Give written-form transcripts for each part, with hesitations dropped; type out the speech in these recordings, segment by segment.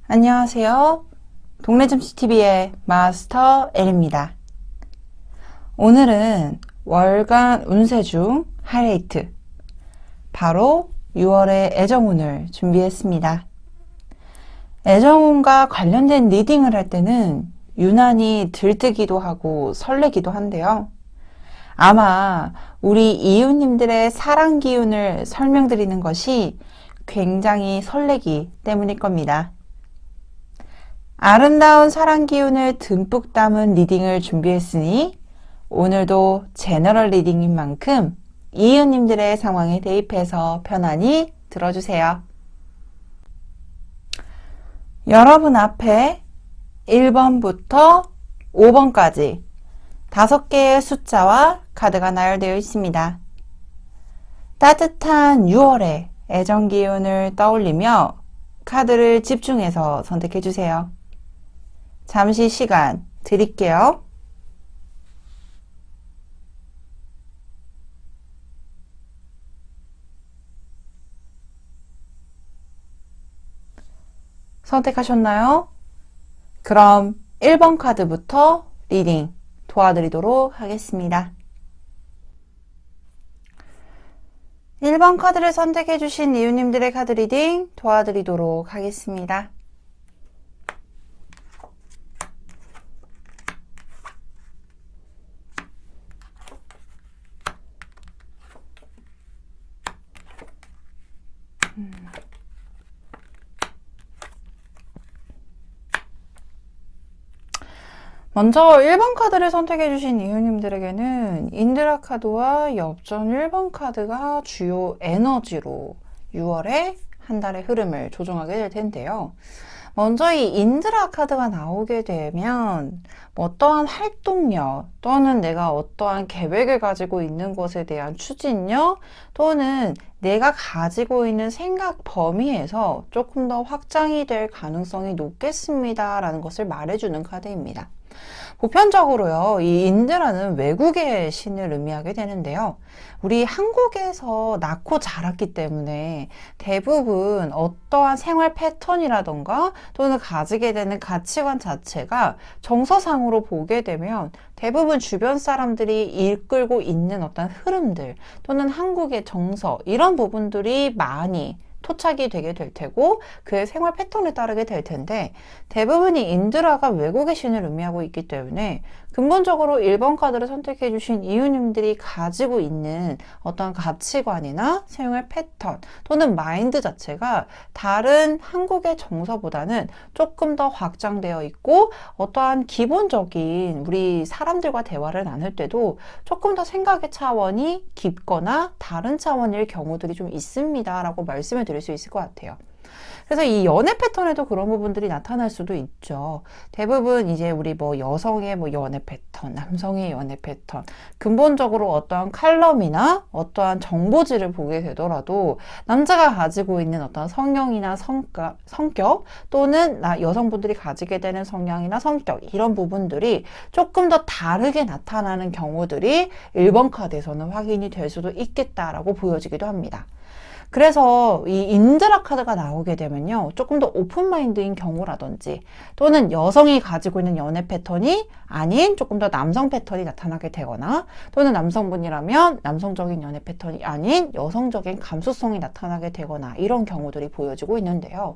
안녕하세요. 동네점CTV의 마스터 L입니다. 오늘은 월간 운세 중 하이라이트, 바로 6월의 애정운을 준비했습니다. 애정운과 관련된 리딩을 할 때는 유난히 들뜨기도 하고 설레기도 한데요. 아마 우리 이웃님들의 사랑 기운을 설명드리는 것이 굉장히 설레기 때문일 겁니다. 아름다운 사랑 기운을 듬뿍 담은 리딩을 준비했으니 오늘도 제너럴 리딩인 만큼 이웃님들의 상황에 대입해서 편안히 들어주세요. 여러분 앞에 1번부터 5번까지 5개의 숫자와 카드가 나열되어 있습니다. 따뜻한 6월의 애정 기운을 떠올리며 카드를 집중해서 선택해 주세요. 잠시 시간 드릴게요. 선택하셨나요? 그럼 1번 카드부터 리딩 도와드리도록 하겠습니다. 1번 카드를 선택해 주신 이웃님들의 카드 리딩 도와드리도록 하겠습니다. 먼저 1번 카드를 선택해 주신 이웃님들에게는 인드라 카드와 엽전 1번 카드가 주요 에너지로 6월에 한 달의 흐름을 조정하게 될 텐데요. 먼저 이 인드라 카드가 나오게 되면 어떠한 활동력 또는 내가 어떠한 계획을 가지고 있는 것에 대한 추진력 또는 내가 가지고 있는 생각 범위에서 조금 더 확장이 될 가능성이 높겠습니다 라는 것을 말해주는 카드입니다. 보편적으로요, 이 인드라는 외국의 신을 의미하게 되는데요. 우리 한국에서 낳고 자랐기 때문에 대부분 어떠한 생활 패턴이라던가 또는 가지게 되는 가치관 자체가 정서상으로 보게 되면 대부분 주변 사람들이 이끌고 있는 어떤 흐름들 또는 한국의 정서 이런 부분들이 많이 토착이 되게 될 테고 그의 생활 패턴에 따르게 될 텐데 대부분이 인드라가 외국의 신을 의미하고 있기 때문에 근본적으로 1번 카드를 선택해 주신 이웃님들이 가지고 있는 어떤 가치관이나 생활 패턴 또는 마인드 자체가 다른 한국의 정서보다는 조금 더 확장되어 있고 어떠한 기본적인 우리 사람들과 대화를 나눌 때도 조금 더 생각의 차원이 깊거나 다른 차원일 경우들이 좀 있습니다 라고 말씀을 드릴 수 있을 것 같아요. 그래서 이 연애 패턴에도 그런 부분들이 나타날 수도 있죠. 대부분 이제 우리 여성의 연애 패턴, 남성의 연애 패턴, 근본적으로 어떠한 칼럼이나 어떠한 정보지를 보게 되더라도 남자가 가지고 있는 어떤 성향이나 성격 또는 여성분들이 가지게 되는 성향이나 성격 이런 부분들이 조금 더 다르게 나타나는 경우들이 1번 카드에서는 확인이 될 수도 있겠다라고 보여지기도 합니다. 그래서 이 인드라 카드가 나오게 되면요. 조금 더 오픈마인드인 경우라든지 또는 여성이 가지고 있는 연애 패턴이 아닌 조금 더 남성 패턴이 나타나게 되거나 또는 남성분이라면 남성적인 연애 패턴이 아닌 여성적인 감수성이 나타나게 되거나 이런 경우들이 보여지고 있는데요.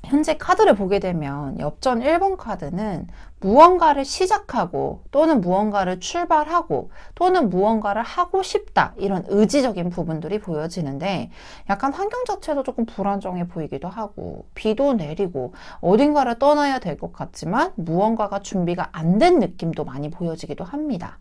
현재 카드를 보게 되면 엽전 1번 카드는 무언가를 시작하고 또는 무언가를 출발하고 또는 무언가를 하고 싶다 이런 의지적인 부분들이 보여지는데 약간 환경 자체도 조금 불안정해 보이기도 하고 비도 내리고 어딘가를 떠나야 될 것 같지만 무언가가 준비가 안 된 느낌도 많이 보여지기도 합니다.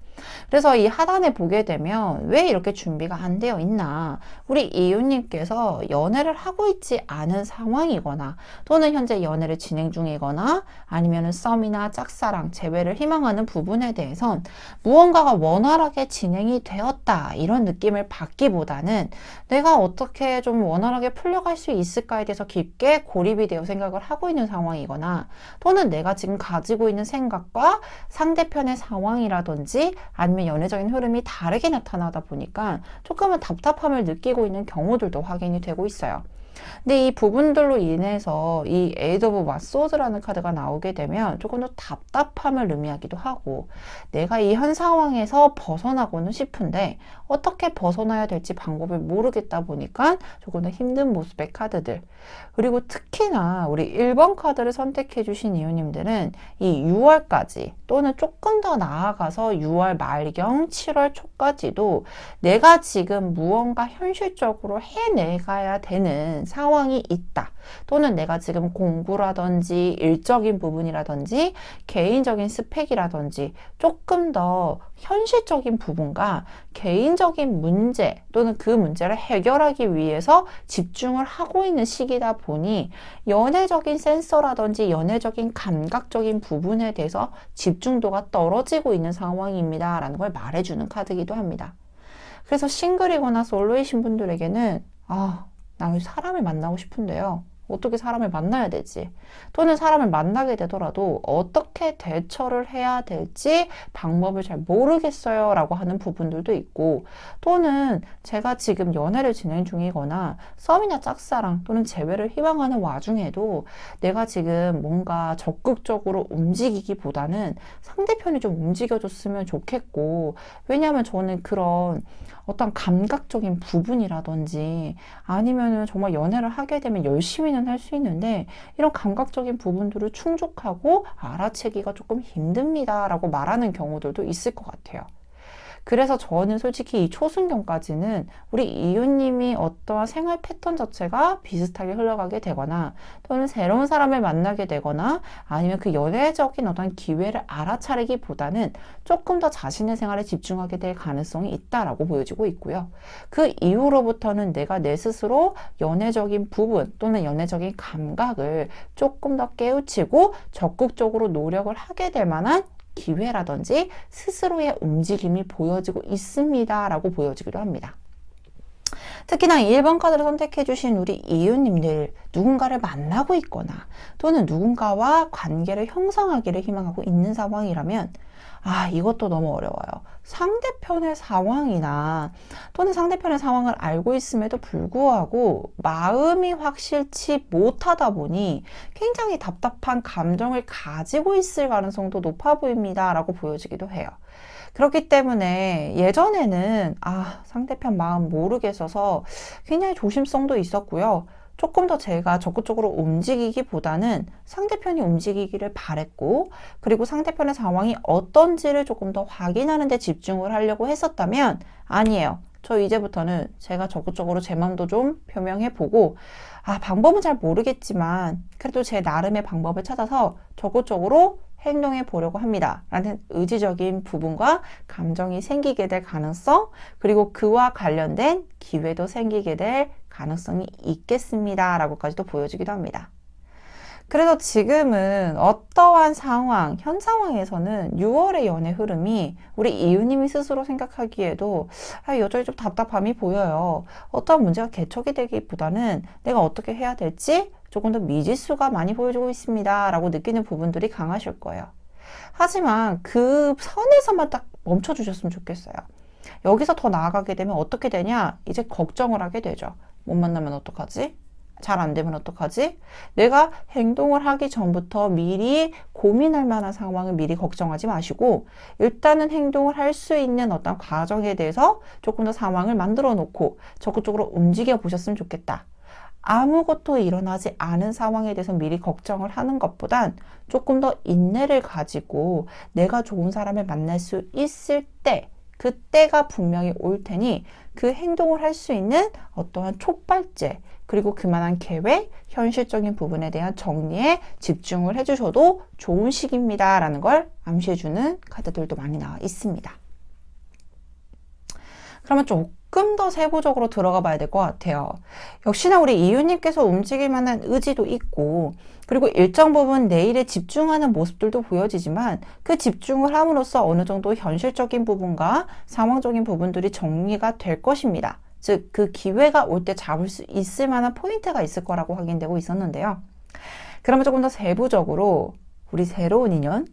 그래서 이 하단에 보게 되면 왜 이렇게 준비가 안 되어 있나 우리 이웃님께서 연애를 하고 있지 않은 상황이거나 또는 현재 연애를 진행 중이거나 아니면 썸이나 짝사랑, 재회를 희망하는 부분에 대해선 무언가가 원활하게 진행이 되었다 이런 느낌을 받기보다는 내가 어떻게 좀 원활하게 풀려갈 수 있을까에 대해서 깊게 고립이 되어 생각을 하고 있는 상황이거나 또는 내가 지금 가지고 있는 생각과 상대편의 상황이라든지 아니면 연애적인 흐름이 다르게 나타나다 보니까 조금은 답답함을 느끼고 있는 경우들도 확인이 되고 있어요. 근데 이 부분들로 인해서 이 에이드 오브 왓소드라는 카드가 나오게 되면 조금 더 답답함을 의미하기도 하고, 내가 이 현 상황에서 벗어나고는 싶은데 어떻게 벗어나야 될지 방법을 모르겠다 보니까 조금 더 힘든 모습의 카드들. 그리고 특히나 우리 1번 카드를 선택해 주신 이유님들은 이 6월까지 또는 조금 더 나아가서 6월 말경 7월 초까지도 내가 지금 무언가 현실적으로 해내가야 되는 상황이 있다. 또는 내가 지금 공부라든지 일적인 부분이라든지 개인적인 스펙이라든지 조금 더 현실적인 부분과 개인적인 문제 또는 그 문제를 해결하기 위해서 집중을 하고 있는 시기다 보니 연애적인 센서라든지 연애적인 감각적인 부분에 대해서 집중도가 떨어지고 있는 상황입니다 라는 걸 말해주는 카드이기도 합니다. 그래서 싱글이거나 솔로이신 분들에게는 나 사람을 만나고 싶은데요. 어떻게 사람을 만나야 되지? 또는 사람을 만나게 되더라도 어떻게 대처를 해야 될지 방법을 잘 모르겠어요 라고 하는 부분들도 있고, 또는 제가 지금 연애를 진행 중이거나 썸이나 짝사랑 또는 재회를 희망하는 와중에도 내가 지금 뭔가 적극적으로 움직이기보다는 상대편이 좀 움직여줬으면 좋겠고, 왜냐하면 저는 그런 어떤 감각적인 부분이라든지 아니면은 정말 연애를 하게 되면 열심히는 할 수 있는데 이런 감각적인 부분들을 충족하고 알아채기가 조금 힘듭니다 라고 말하는 경우들도 있을 것 같아요. 그래서 저는 솔직히 이 초순경까지는 우리 이유님이 어떠한 생활 패턴 자체가 비슷하게 흘러가게 되거나 또는 새로운 사람을 만나게 되거나 아니면 그 연애적인 어떤 기회를 알아차리기보다는 조금 더 자신의 생활에 집중하게 될 가능성이 있다라고 보여지고 있고요. 그 이후로부터는 내가 내 스스로 연애적인 부분 또는 연애적인 감각을 조금 더 깨우치고 적극적으로 노력을 하게 될 만한 기회라든지 스스로의 움직임이 보여지고 있습니다 라고 보여지기도 합니다. 특히나 1번 카드를 선택해 주신 우리 이유님들, 누군가를 만나고 있거나 또는 누군가와 관계를 형성하기를 희망하고 있는 상황이라면 이것도 너무 어려워요. 상대편의 상황이나 또는 상대편의 상황을 알고 있음에도 불구하고 마음이 확실치 못하다 보니 굉장히 답답한 감정을 가지고 있을 가능성도 높아 보입니다 라고 보여지기도 해요. 그렇기 때문에 예전에는 상대편 마음 모르겠어서 굉장히 조심성도 있었고요. 조금 더 제가 적극적으로 움직이기보다는 상대편이 움직이기를 바랬고, 그리고 상대편의 상황이 어떤지를 조금 더 확인하는 데 집중을 하려고 했었다면 아니에요. 저 이제부터는 제가 적극적으로 제 마음도 좀 표명해보고 방법은 잘 모르겠지만 그래도 제 나름의 방법을 찾아서 적극적으로 행동해 보려고 합니다 라는 의지적인 부분과 감정이 생기게 될 가능성, 그리고 그와 관련된 기회도 생기게 될 가능성이 있겠습니다 라고까지도 보여지기도 합니다. 그래서 지금은 어떠한 상황, 현 상황에서는 6월의 연애 흐름이 우리 이유님이 스스로 생각하기에도 여전히 좀 답답함이 보여요. 어떠한 문제가 개척이 되기보다는 내가 어떻게 해야 될지 조금 더 미지수가 많이 보여주고 있습니다 라고 느끼는 부분들이 강하실 거예요. 하지만 그 선에서만 딱 멈춰주셨으면 좋겠어요. 여기서 더 나아가게 되면 어떻게 되냐? 이제 걱정을 하게 되죠. 못 만나면 어떡하지? 잘 안 되면 어떡하지? 내가 행동을 하기 전부터 미리 고민할 만한 상황을 미리 걱정하지 마시고 일단은 행동을 할 수 있는 어떤 과정에 대해서 조금 더 상황을 만들어 놓고 적극적으로 움직여 보셨으면 좋겠다. 아무것도 일어나지 않은 상황에 대해서 미리 걱정을 하는 것보단 조금 더 인내를 가지고 내가 좋은 사람을 만날 수 있을 때, 그때가 분명히 올 테니 그 행동을 할 수 있는 어떠한 촉발제, 그리고 그만한 계획, 현실적인 부분에 대한 정리에 집중을 해주셔도 좋은 시기입니다 라는 걸 암시해주는 카드들도 많이 나와 있습니다. 그러면 조금 더 세부적으로 들어가 봐야 될 것 같아요. 역시나 우리 이유님께서 움직일 만한 의지도 있고, 그리고 일정 부분 내일에 집중하는 모습들도 보여지지만 그 집중을 함으로써 어느 정도 현실적인 부분과 상황적인 부분들이 정리가 될 것입니다. 즉, 그 기회가 올 때 잡을 수 있을 만한 포인트가 있을 거라고 확인되고 있었는데요. 그러면 조금 더 세부적으로 우리 새로운 인연,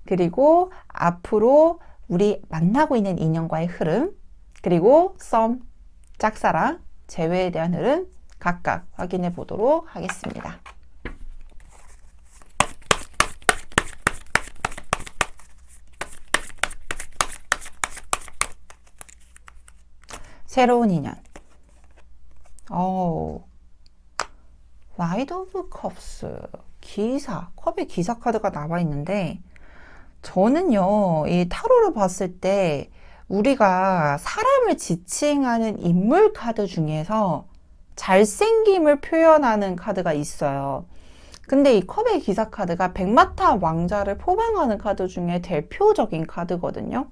그리고 앞으로 우리 만나고 있는 인연과의 흐름, 그리고 썸, 짝사랑, 재회에 대한 흐름, 각각 확인해 보도록 하겠습니다. 새로운 인연. 라이드 오브 컵스. 기사. 컵의 기사 카드가 나와 있는데, 저는요, 이 타로를 봤을 때, 우리가 사람을 지칭하는 인물 카드 중에서 잘생김을 표현하는 카드가 있어요. 근데 이 컵의 기사 카드가 백마타 왕자를 포방하는 카드 중에 대표적인 카드거든요.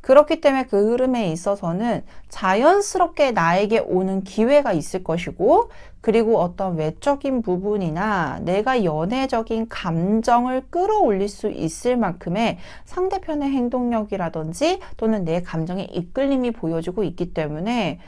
그렇기 때문에 그 흐름에 있어서는 자연스럽게 나에게 오는 기회가 있을 것이고, 그리고 어떤 외적인 부분이나 내가 연애적인 감정을 끌어올릴 수 있을 만큼의 상대편의 행동력이라든지 또는 내 감정의 이끌림이 보여지고 있기 때문에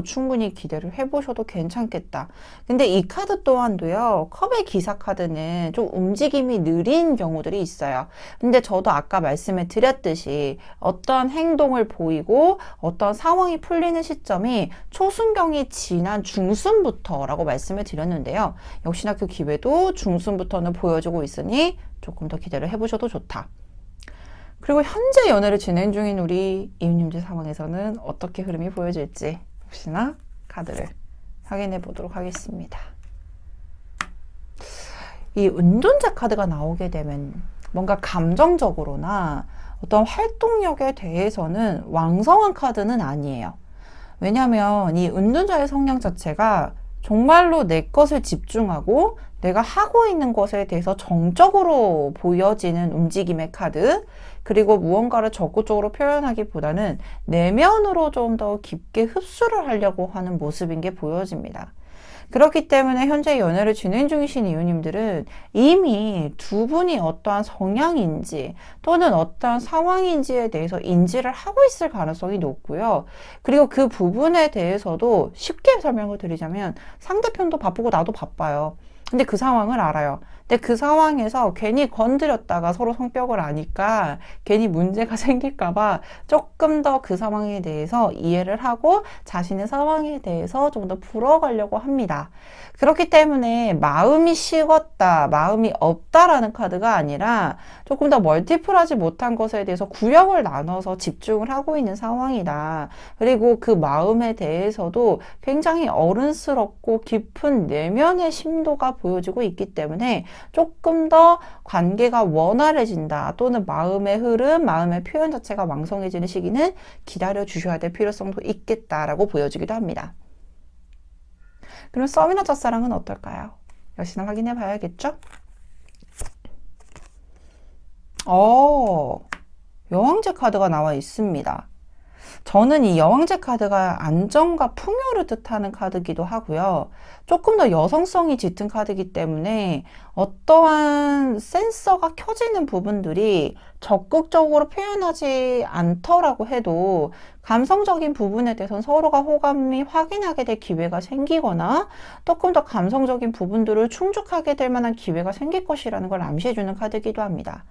충분히 기대를 해보셔도 괜찮겠다. 근데 이 카드 또한도요, 컵의 기사 카드는 좀 움직임이 느린 경우들이 있어요. 근데 저도 아까 말씀을 드렸듯이 어떤 행동을 보이고 어떤 상황이 풀리는 시점이 초순경이 지난 중순부터라고 말씀을 드렸는데요. 역시나 그 기회도 중순부터는 보여주고 있으니 조금 더 기대를 해보셔도 좋다. 그리고 현재 연애를 진행 중인 우리 이웃님들 상황에서는 어떻게 흐름이 보여질지 혹시나 카드를 확인해 보도록 하겠습니다. 이 운전자 카드가 나오게 되면 뭔가 감정적으로나 어떤 활동력에 대해서는 왕성한 카드는 아니에요. 왜냐하면 이 운전자의 성향 자체가 정말로 내 것을 집중하고 내가 하고 있는 것에 대해서 정적으로 보여지는 움직임의 카드, 그리고 무언가를 적극적으로 표현하기보다는 내면으로 좀 더 깊게 흡수를 하려고 하는 모습인 게 보여집니다. 그렇기 때문에 현재 연애를 진행 중이신 이웃님들은 이미 두 분이 어떠한 성향인지 또는 어떠한 상황인지에 대해서 인지를 하고 있을 가능성이 높고요. 그리고 그 부분에 대해서도 쉽게 설명을 드리자면 상대편도 바쁘고 나도 바빠요. 근데 그 상황을 알아요. 근데 그 상황에서 괜히 건드렸다가 서로 성격을 아니까 괜히 문제가 생길까봐 조금 더 그 상황에 대해서 이해를 하고 자신의 상황에 대해서 좀 더 풀어가려고 합니다. 그렇기 때문에 마음이 식었다, 마음이 없다라는 카드가 아니라 조금 더 멀티플하지 못한 것에 대해서 구역을 나눠서 집중을 하고 있는 상황이다. 그리고 그 마음에 대해서도 굉장히 어른스럽고 깊은 내면의 심도가 보여지고 있기 때문에 조금 더 관계가 원활해진다 또는 마음의 흐름, 마음의 표현 자체가 왕성해지는 시기는 기다려 주셔야 될 필요성도 있겠다라고 보여지기도 합니다. 그럼 썸이나 짝사랑은 어떨까요? 역시나 확인해 봐야겠죠? 여왕제 카드가 나와 있습니다. 저는 이 여왕제 카드가 안정과 풍요를 뜻하는 카드이기도 하고요. 조금 더 여성성이 짙은 카드이기 때문에 어떠한 센서가 켜지는 부분들이 적극적으로 표현하지 않더라고 해도 감성적인 부분에 대해서는 서로가 호감이 확인하게 될 기회가 생기거나 조금 더 감성적인 부분들을 충족하게 될 만한 기회가 생길 것이라는 걸 암시해주는 카드이기도 합니다.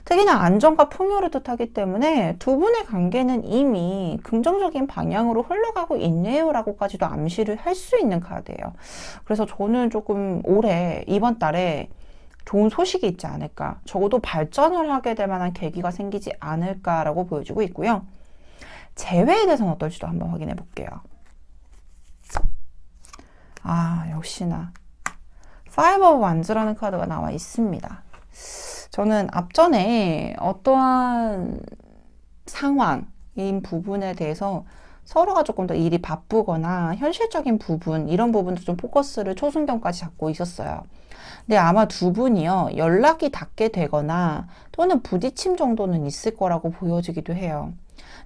특히나 안정과 풍요를 뜻하기 때문에 두 분의 관계는 이미 긍정적인 방향으로 흘러가고 있네요 라고까지도 암시를 할 수 있는 카드예요. 그래서 저는 조금 올해 이번 달에 좋은 소식이 있지 않을까, 적어도 발전을 하게 될 만한 계기가 생기지 않을까라고 보여지고 있고요. 재회에 대해서는 어떨지도 한번 확인해 볼게요. 역시나 Five of Wands라는 카드가 나와 있습니다. 저는 앞전에 어떠한 상황인 부분에 대해서 서로가 조금 더 일이 바쁘거나 현실적인 부분, 이런 부분도 좀 포커스를 초순경까지 잡고 있었어요. 근데 아마 두 분이요, 연락이 닿게 되거나 또는 부딪힘 정도는 있을 거라고 보여지기도 해요.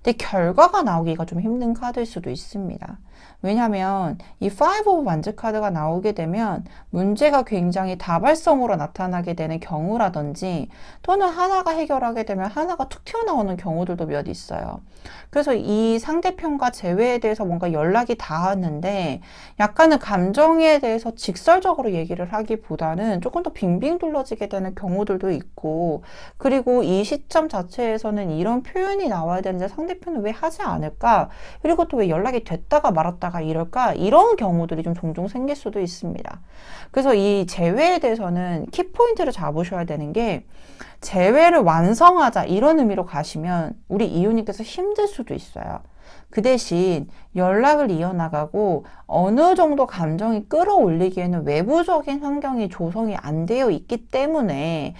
근데 결과가 나오기가 좀 힘든 카드일 수도 있습니다. 왜냐면 이 Five of Wands 카드가 나오게 되면 문제가 굉장히 다발성으로 나타나게 되는 경우라든지 또는 하나가 해결하게 되면 하나가 툭 튀어나오는 경우들도 몇 있어요. 그래서 이 상대편과 재회에 대해서 뭔가 연락이 닿았는데 약간은 감정에 대해서 직설적으로 얘기를 하기보다는 조금 더 빙빙 둘러지게 되는 경우들도 있고, 그리고 이 시점 자체에서는 이런 표현이 나와야 되는데 상대 상대편은 왜 하지 않을까? 그리고 또 왜 연락이 됐다가 말았다가 이럴까? 이런 경우들이 좀 종종 생길 수도 있습니다. 그래서 이 재회에 대해서는 키포인트를 잡으셔야 되는 게 재회를 완성하자 이런 의미로 가시면 우리 이웃님께서 힘들 수도 있어요. 그 대신 연락을 이어나가고 어느 정도 감정이 끌어올리기에는 외부적인 환경이 조성이 안 되어 있기 때문에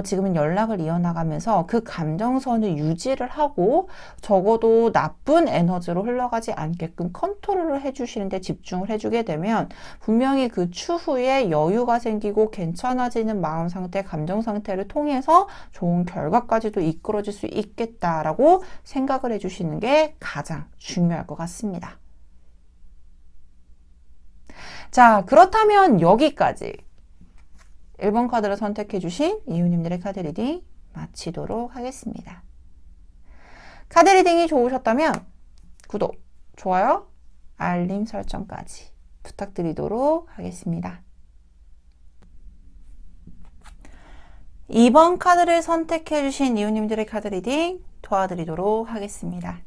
지금은 연락을 이어나가면서 그 감정선을 유지를 하고 적어도 나쁜 에너지로 흘러가지 않게끔 컨트롤을 해주시는데 집중을 해주게 되면 분명히 그 추후에 여유가 생기고 괜찮아지는 마음 상태, 감정 상태를 통해서 좋은 결과까지도 이끌어질 수 있겠다라고 생각을 해주시는 게 가장 중요할 것 같습니다. 자, 그렇다면 여기까지 1번 카드를 선택해 주신 이웃님들의 카드 리딩 마치도록 하겠습니다. 카드 리딩이 좋으셨다면 구독, 좋아요, 알림 설정까지 부탁드리도록 하겠습니다. 2번 카드를 선택해 주신 이웃님들의 카드 리딩 도와드리도록 하겠습니다.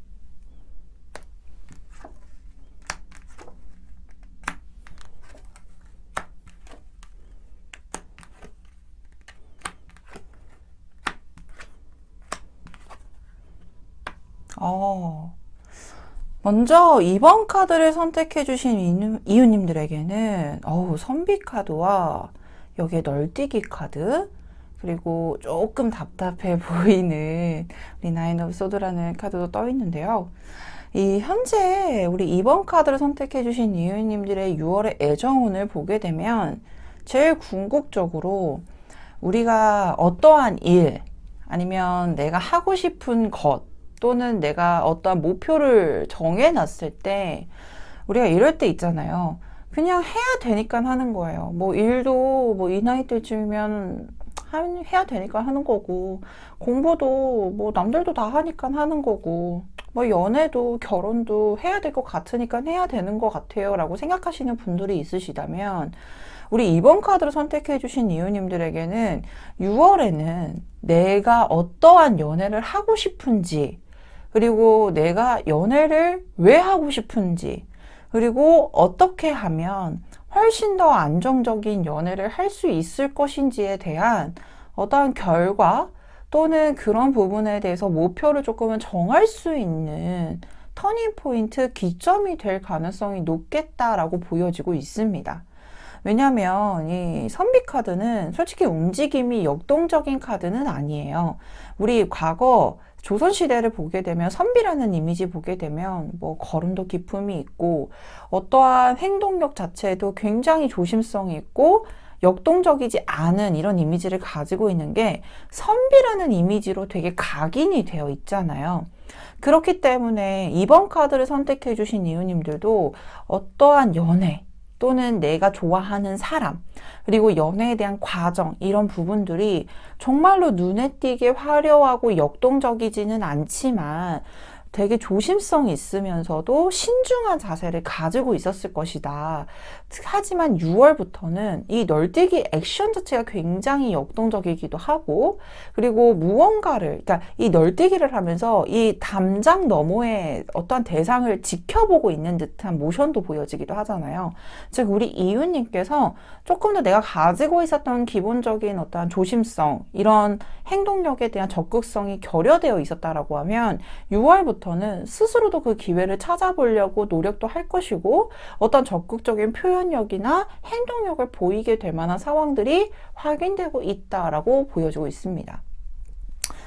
먼저 2번 카드를 선택해 주신 이웃님들에게는 선비 카드와 여기에 널뛰기 카드, 그리고 조금 답답해 보이는 우리 나인 오브 소드라는 카드도 떠 있는데요. 현재 우리 2번 카드를 선택해 주신 이웃님들의 6월의 애정운을 보게 되면 제일 궁극적으로 우리가 어떠한 일, 아니면 내가 하고 싶은 것, 또는 내가 어떠한 목표를 정해놨을 때 우리가 이럴 때 있잖아요. 그냥 해야 되니까 하는 거예요. 뭐 일도 뭐 이 나이 때쯤이면 해야 되니까 하는 거고, 공부도 뭐 남들도 다 하니까 하는 거고, 뭐 연애도 결혼도 해야 될 것 같으니까 해야 되는 것 같아요 라고 생각하시는 분들이 있으시다면 우리 2번 카드를 선택해 주신 이웃님들에게는 6월에는 내가 어떠한 연애를 하고 싶은지, 그리고 내가 연애를 왜 하고 싶은지, 그리고 어떻게 하면 훨씬 더 안정적인 연애를 할 수 있을 것인지에 대한 어떠한 결과 또는 그런 부분에 대해서 목표를 조금은 정할 수 있는 터닝 포인트, 기점이 될 가능성이 높겠다라고 보여지고 있습니다. 왜냐면 이 선비 카드는 솔직히 움직임이 역동적인 카드는 아니에요. 우리 과거 조선시대를 보게 되면 선비라는 이미지 보게 되면 뭐 걸음도 기품이 있고 어떠한 행동력 자체에도 굉장히 조심성이 있고 역동적이지 않은 이런 이미지를 가지고 있는 게 선비라는 이미지로 되게 각인이 되어 있잖아요. 그렇기 때문에 2번 카드를 선택해 주신 이웃님들도 어떠한 연애 또는 내가 좋아하는 사람, 그리고 연애에 대한 과정, 이런 부분들이 정말로 눈에 띄게 화려하고 역동적이지는 않지만 되게 조심성이 있으면서도 신중한 자세를 가지고 있었을 것이다. 하지만 6월부터는 이 널뛰기 액션 자체가 굉장히 역동적이기도 하고, 그리고 무언가를, 그러니까 이 널뛰기를 하면서 이 담장 너머의 어떠한 대상을 지켜보고 있는 듯한 모션도 보여지기도 하잖아요. 즉 우리 이웃님께서 조금 더 내가 가지고 있었던 기본적인 어떠한 조심성, 이런 행동력에 대한 적극성이 결여되어 있었다라고 하면 6월부터는 스스로도 그 기회를 찾아보려고 노력도 할 것이고, 어떤 적극적인 표현력이나 행동력을 보이게 될 만한 상황들이 확인되고 있다라고 보여지고 있습니다.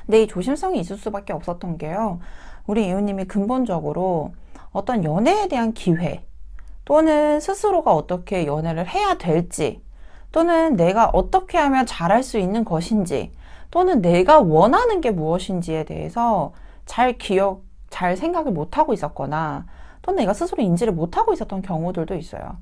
근데 이 조심성이 있을 수밖에 없었던 게요, 우리 이웃님이 근본적으로 어떤 연애에 대한 기회, 또는 스스로가 어떻게 연애를 해야 될지, 또는 내가 어떻게 하면 잘할 수 있는 것인지, 또는 내가 원하는 게 무엇인지에 대해서 잘 생각을 못하고 있었거나, 또는 내가 스스로 인지를 못하고 있었던 경우들도 있어요.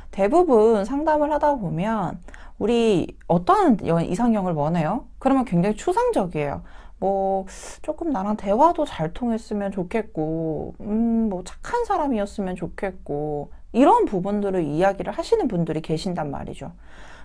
대부분 상담을 하다 보면 우리 어떠한 이상형을 원해요? 그러면 굉장히 추상적이에요. 뭐 조금 나랑 대화도 잘 통했으면 좋겠고, 뭐 착한 사람이었으면 좋겠고, 이런 부분들을 이야기를 하시는 분들이 계신단 말이죠.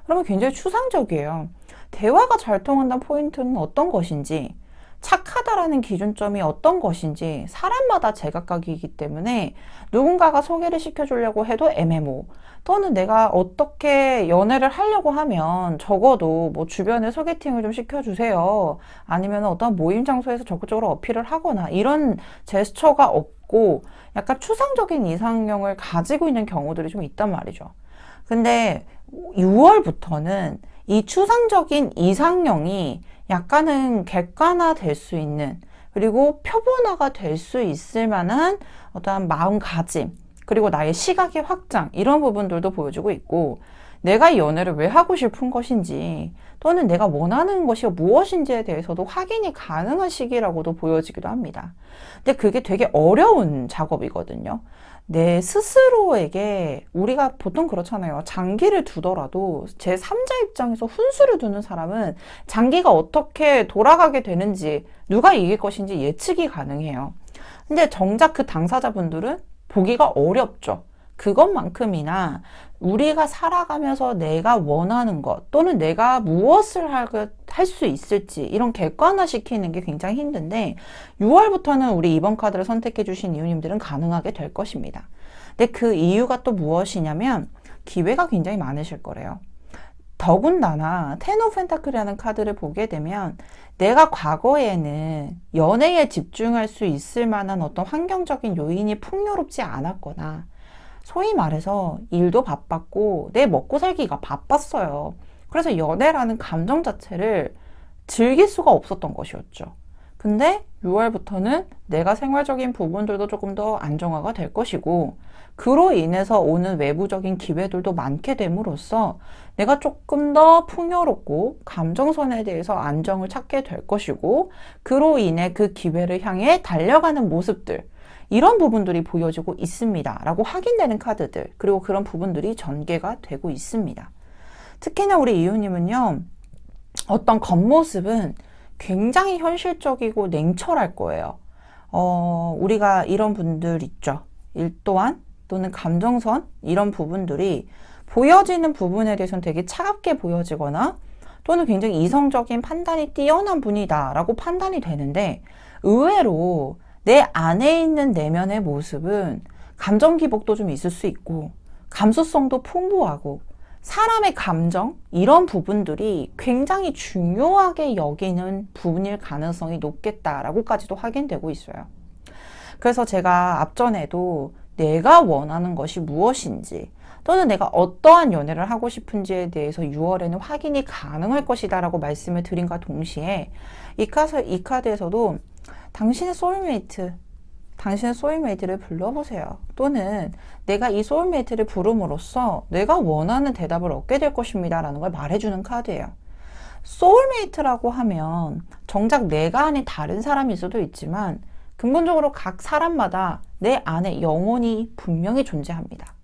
그러면 굉장히 추상적이에요. 대화가 잘 통한다는 포인트는 어떤 것인지, 착하다라는 기준점이 어떤 것인지 사람마다 제각각이기 때문에 누군가가 소개를 시켜주려고 해도 애매모, 또는 내가 어떻게 연애를 하려고 하면 적어도 뭐 주변에 소개팅을 좀 시켜주세요. 아니면 어떤 모임 장소에서 적극적으로 어필을 하거나 이런 제스처가 없고 약간 추상적인 이상형을 가지고 있는 경우들이 좀 있단 말이죠. 근데 6월부터는 이 추상적인 이상형이 약간은 객관화될 수 있는, 그리고 표본화가 될 수 있을 만한 어떠한 마음가짐, 그리고 나의 시각의 확장, 이런 부분들도 보여주고 있고, 내가 이 연애를 왜 하고 싶은 것인지, 또는 내가 원하는 것이 무엇인지에 대해서도 확인이 가능한 시기라고도 보여지기도 합니다. 근데 그게 되게 어려운 작업이거든요. 내 스스로에게, 우리가 보통 그렇잖아요. 장기를 두더라도 제3자 입장에서 훈수를 두는 사람은 장기가 어떻게 돌아가게 되는지, 누가 이길 것인지 예측이 가능해요. 근데 정작 그 당사자분들은 보기가 어렵죠. 그것만큼이나 우리가 살아가면서 내가 원하는 것, 또는 내가 무엇을 할 수 있을지, 이런 객관화시키는 게 굉장히 힘든데, 6월부터는 우리 2번 카드를 선택해 주신 이유님들은 가능하게 될 것입니다. 근데 그 이유가 또 무엇이냐면 기회가 굉장히 많으실 거래요. 더군다나 텐 오브 펜타클이라는 카드를 보게 되면 내가 과거에는 연애에 집중할 수 있을 만한 어떤 환경적인 요인이 풍요롭지 않았거나, 소위 말해서 일도 바빴고 내 먹고 살기가 바빴어요. 그래서 연애라는 감정 자체를 즐길 수가 없었던 것이었죠. 근데 6월부터는 내가 생활적인 부분들도 조금 더 안정화가 될 것이고, 그로 인해서 오는 외부적인 기회들도 많게 됨으로써 내가 조금 더 풍요롭고 감정선에 대해서 안정을 찾게 될 것이고, 그로 인해 그 기회를 향해 달려가는 모습들, 이런 부분들이 보여지고 있습니다 라고 확인되는 카드들, 그리고 그런 부분들이 전개가 되고 있습니다. 특히나 우리 이유님은요, 어떤 겉모습은 굉장히 현실적이고 냉철할 거예요. 우리가 이런 분들 있죠. 일도한 또는 감정선, 이런 부분들이 보여지는 부분에 대해서는 되게 차갑게 보여지거나, 또는 굉장히 이성적인 판단이 뛰어난 분이다 라고 판단이 되는데, 의외로 내 안에 있는 내면의 모습은 감정 기복도 좀 있을 수 있고, 감수성도 풍부하고, 사람의 감정, 이런 부분들이 굉장히 중요하게 여기는 부분일 가능성이 높겠다라고까지도 확인되고 있어요. 그래서 제가 앞전에도 내가 원하는 것이 무엇인지, 또는 내가 어떠한 연애를 하고 싶은지에 대해서 6월에는 확인이 가능할 것이다 라고 말씀을 드린과 동시에, 이 카드에서도 당신의 소울메이트를 불러보세요. 또는 내가 이 소울메이트를 부름으로써 내가 원하는 대답을 얻게 될 것입니다 라는 걸 말해주는 카드예요. 소울메이트라고 하면 정작 내가 아닌 다른 사람일 수도 있지만, 근본적으로 각 사람마다 내 안에 영혼이 분명히 존재합니다.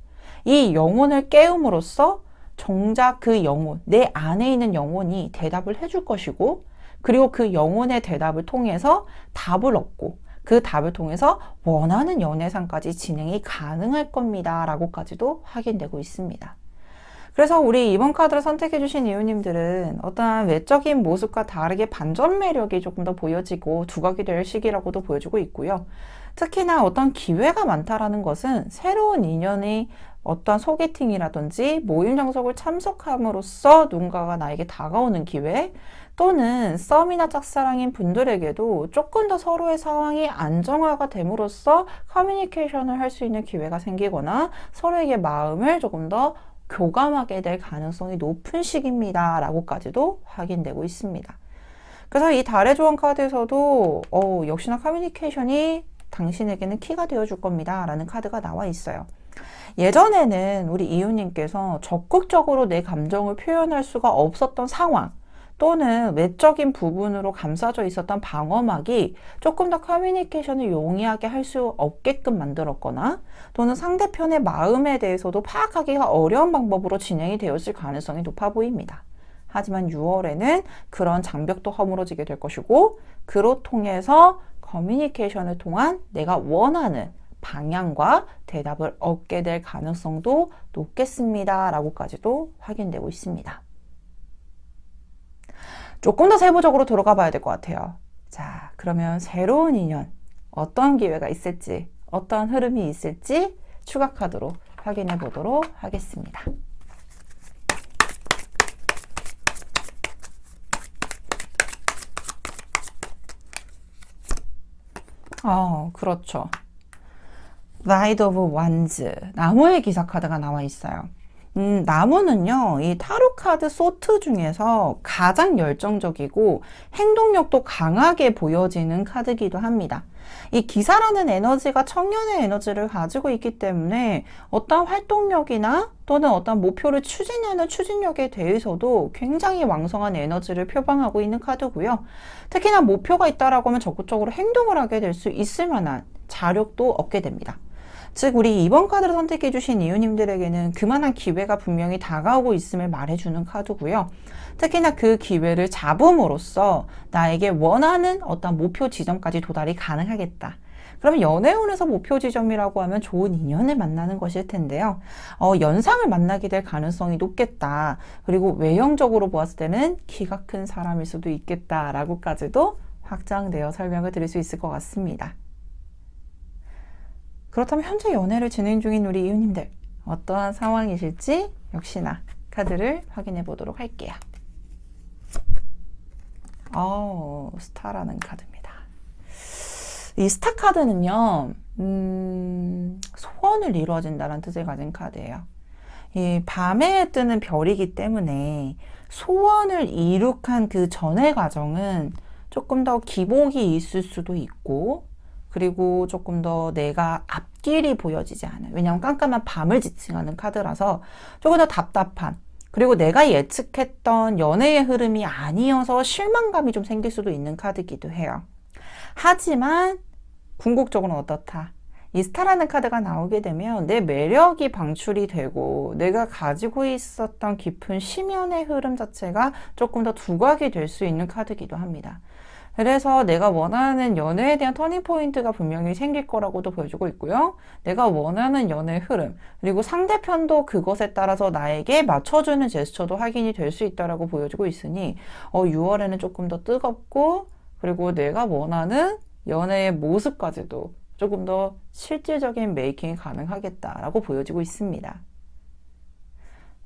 이 영혼을 깨움으로써 정작 그 영혼, 내 안에 있는 영혼이 대답을 해줄 것이고, 그리고 그 영혼의 대답을 통해서 답을 얻고, 그 답을 통해서 원하는 연애상까지 진행이 가능할 겁니다 라고까지도 확인되고 있습니다. 그래서 우리 이번 카드를 선택해 주신 이유님들은 어떠한 외적인 모습과 다르게 반전 매력이 조금 더 보여지고 두각이 될 시기라고도 보여주고 있고요. 특히나 어떤 기회가 많다라는 것은 새로운 인연이 어떤 소개팅이라든지 모임 장소를 참석함으로써 누군가가 나에게 다가오는 기회, 또는 썸이나 짝사랑인 분들에게도 조금 더 서로의 상황이 안정화가 됨으로써 커뮤니케이션을 할 수 있는 기회가 생기거나 서로에게 마음을 조금 더 교감하게 될 가능성이 높은 시기입니다 라고까지도 확인되고 있습니다. 그래서 이 달의 조언 카드에서도 역시나 커뮤니케이션이 당신에게는 키가 되어줄 겁니다 라는 카드가 나와 있어요. 예전에는 우리 이유님께서 적극적으로 내 감정을 표현할 수가 없었던 상황, 또는 외적인 부분으로 감싸져 있었던 방어막이 조금 더 커뮤니케이션을 용이하게 할 수 없게끔 만들었거나, 또는 상대편의 마음에 대해서도 파악하기가 어려운 방법으로 진행이 되었을 가능성이 높아 보입니다. 하지만 6월에는 그런 장벽도 허물어지게 될 것이고, 그로 통해서 커뮤니케이션을 통한 내가 원하는 방향과 대답을 얻게 될 가능성도 높겠습니다 라고까지도 확인되고 있습니다. 조금 더 세부적으로 들어가 봐야 될 것 같아요. 자, 그러면 새로운 인연, 어떤 기회가 있을지, 어떤 흐름이 있을지 추가 카드로 확인해 보도록 하겠습니다. 그렇죠. 나이트 오브 완즈, 나무의 기사 카드가 나와 있어요. 나무는요, 이 타로 카드 소트 중에서 가장 열정적이고 행동력도 강하게 보여지는 카드이기도 합니다. 이 기사라는 에너지가 청년의 에너지를 가지고 있기 때문에 어떤 활동력이나 또는 어떤 목표를 추진하는 추진력에 대해서도 굉장히 왕성한 에너지를 표방하고 있는 카드고요. 특히나 목표가 있다라고 하면 적극적으로 행동을 하게 될 수 있을 만한 자력도 얻게 됩니다. 즉 우리 2번 카드를 선택해 주신 이유님들에게는 그만한 기회가 분명히 다가오고 있음을 말해주는 카드고요. 특히나 그 기회를 잡음으로써 나에게 원하는 어떤 목표 지점까지 도달이 가능하겠다. 그러면 연애운에서 목표 지점이라고 하면 좋은 인연을 만나는 것일 텐데요. 연상을 만나게 될 가능성이 높겠다. 그리고 외형적으로 보았을 때는 키가 큰 사람일 수도 있겠다라고까지도 확장되어 설명을 드릴 수 있을 것 같습니다. 그렇다면 현재 연애를 진행 중인 우리 이웃님들 어떠한 상황이실지 역시나 카드를 확인해 보도록 할게요. 스타라는 카드입니다. 이 스타 카드는요, 소원을 이루어진다는 뜻을 가진 카드예요. 이 밤에 뜨는 별이기 때문에 소원을 이룩한 그 전의 과정은 조금 더 기복이 있을 수도 있고, 그리고 조금 더 내가 앞길이 보여지지 않은, 왜냐하면 깜깜한 밤을 지칭하는 카드라서 조금 더 답답한, 그리고 내가 예측했던 연애의 흐름이 아니어서 실망감이 좀 생길 수도 있는 카드이기도 해요. 하지만 궁극적으로는 어떻다? 이 스타라는 카드가 나오게 되면 내 매력이 방출이 되고 내가 가지고 있었던 깊은 심연의 흐름 자체가 조금 더 두각이 될 수 있는 카드이기도 합니다. 그래서 내가 원하는 연애에 대한 터닝포인트가 분명히 생길 거라고도 보여주고 있고요. 내가 원하는 연애의 흐름, 그리고 상대편도 그것에 따라서 나에게 맞춰주는 제스처도 확인이 될 수 있다라고 보여주고 있으니 6월에는 조금 더 뜨겁고, 그리고 내가 원하는 연애의 모습까지도 조금 더 실질적인 메이킹이 가능하겠다라고 보여지고 있습니다.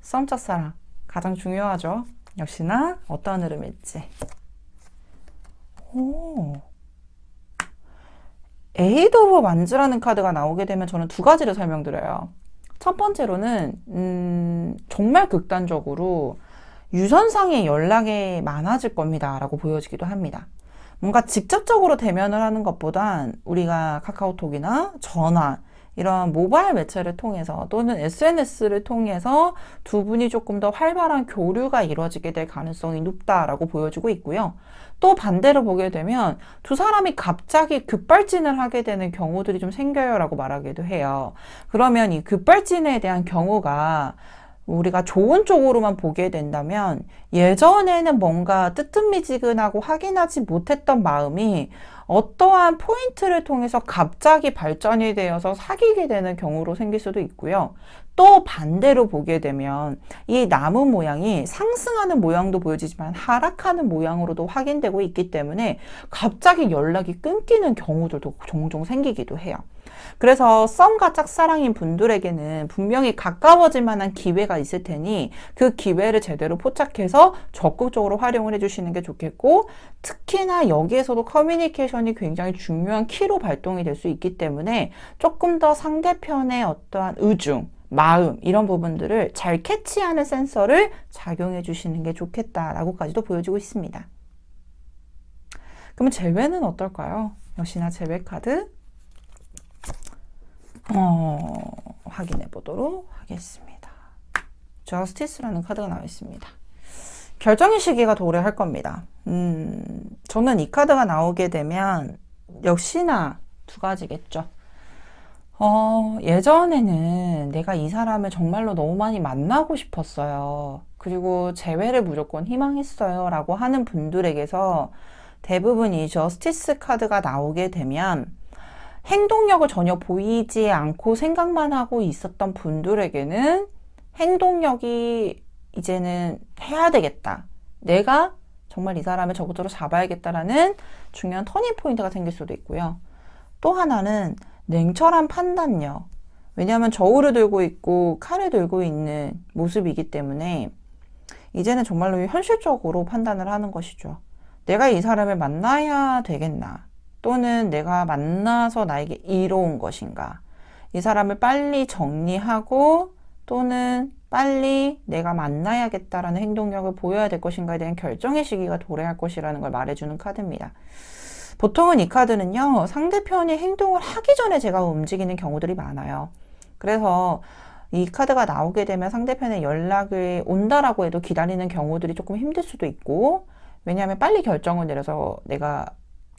썸 짝사랑 가장 중요하죠. 역시나 어떠한 흐름일지. 에이드 오브 완즈라는 카드가 나오게 되면 저는 두 가지를 설명드려요. 첫 번째로는 정말 극단적으로 유선상의 연락이 많아질 겁니다 라고 보여지기도 합니다. 뭔가 직접적으로 대면을 하는 것보단 우리가 카카오톡이나 전화, 이런 모바일 매체를 통해서 또는 SNS를 통해서 두 분이 조금 더 활발한 교류가 이루어지게 될 가능성이 높다라고 보여지고 있고요. 또 반대로 보게 되면 두 사람이 갑자기 급발진을 하게 되는 경우들이 좀 생겨요 라고 말하기도 해요. 그러면 이 급발진에 대한 경우가 우리가 좋은 쪽으로만 보게 된다면 예전에는 뭔가 뜨뜻미지근하고 확인하지 못했던 마음이 어떠한 포인트를 통해서 갑자기 발전이 되어서 사귀게 되는 경우로 생길 수도 있고요. 또 반대로 보게 되면 이 나무 모양이 상승하는 모양도 보여지지만 하락하는 모양으로도 확인되고 있기 때문에 갑자기 연락이 끊기는 경우들도 종종 생기기도 해요. 그래서 썸과 짝사랑인 분들에게는 분명히 가까워질 만한 기회가 있을 테니 그 기회를 제대로 포착해서 적극적으로 활용을 해주시는 게 좋겠고, 특히나 여기에서도 커뮤니케이션이 굉장히 중요한 키로 발동이 될 수 있기 때문에 조금 더 상대편의 어떠한 의중, 마음 이런 부분들을 잘 캐치하는 센서를 작용해 주시는 게 좋겠다라고까지도 보여지고 있습니다. 그러면 재회는 어떨까요? 역시나 재회 카드 확인해 보도록 하겠습니다. 저스티스라는 카드가 나와 있습니다. 결정의 시기가 도래할 겁니다. 저는 이 카드가 나오게 되면 역시나 두 가지겠죠. 예전에는 내가 이 사람을 정말로 너무 많이 만나고 싶었어요. 그리고 재회를 무조건 희망했어요 라고 하는 분들에게서 대부분 이 저스티스 카드가 나오게 되면 행동력을 전혀 보이지 않고 생각만 하고 있었던 분들에게는 행동력이 이제는 해야 되겠다. 내가 정말 이 사람을 적극적으로 잡아야겠다라는 중요한 터닝 포인트가 생길 수도 있고요. 또 하나는 냉철한 판단력. 왜냐하면 저울을 들고 있고 칼을 들고 있는 모습이기 때문에 이제는 정말로 현실적으로 판단을 하는 것이죠. 내가 이 사람을 만나야 되겠나? 또는 내가 만나서 나에게 이로운 것인가? 이 사람을 빨리 정리하고 또는 빨리 내가 만나야겠다라는 행동력을 보여야 될 것인가에 대한 결정의 시기가 도래할 것이라는 걸 말해주는 카드입니다. 보통은 이 카드는요, 상대편이 행동을 하기 전에 제가 움직이는 경우들이 많아요. 그래서 이 카드가 나오게 되면 상대편의 연락이 온다라고 해도 기다리는 경우들이 조금 힘들 수도 있고, 왜냐하면 빨리 결정을 내려서 내가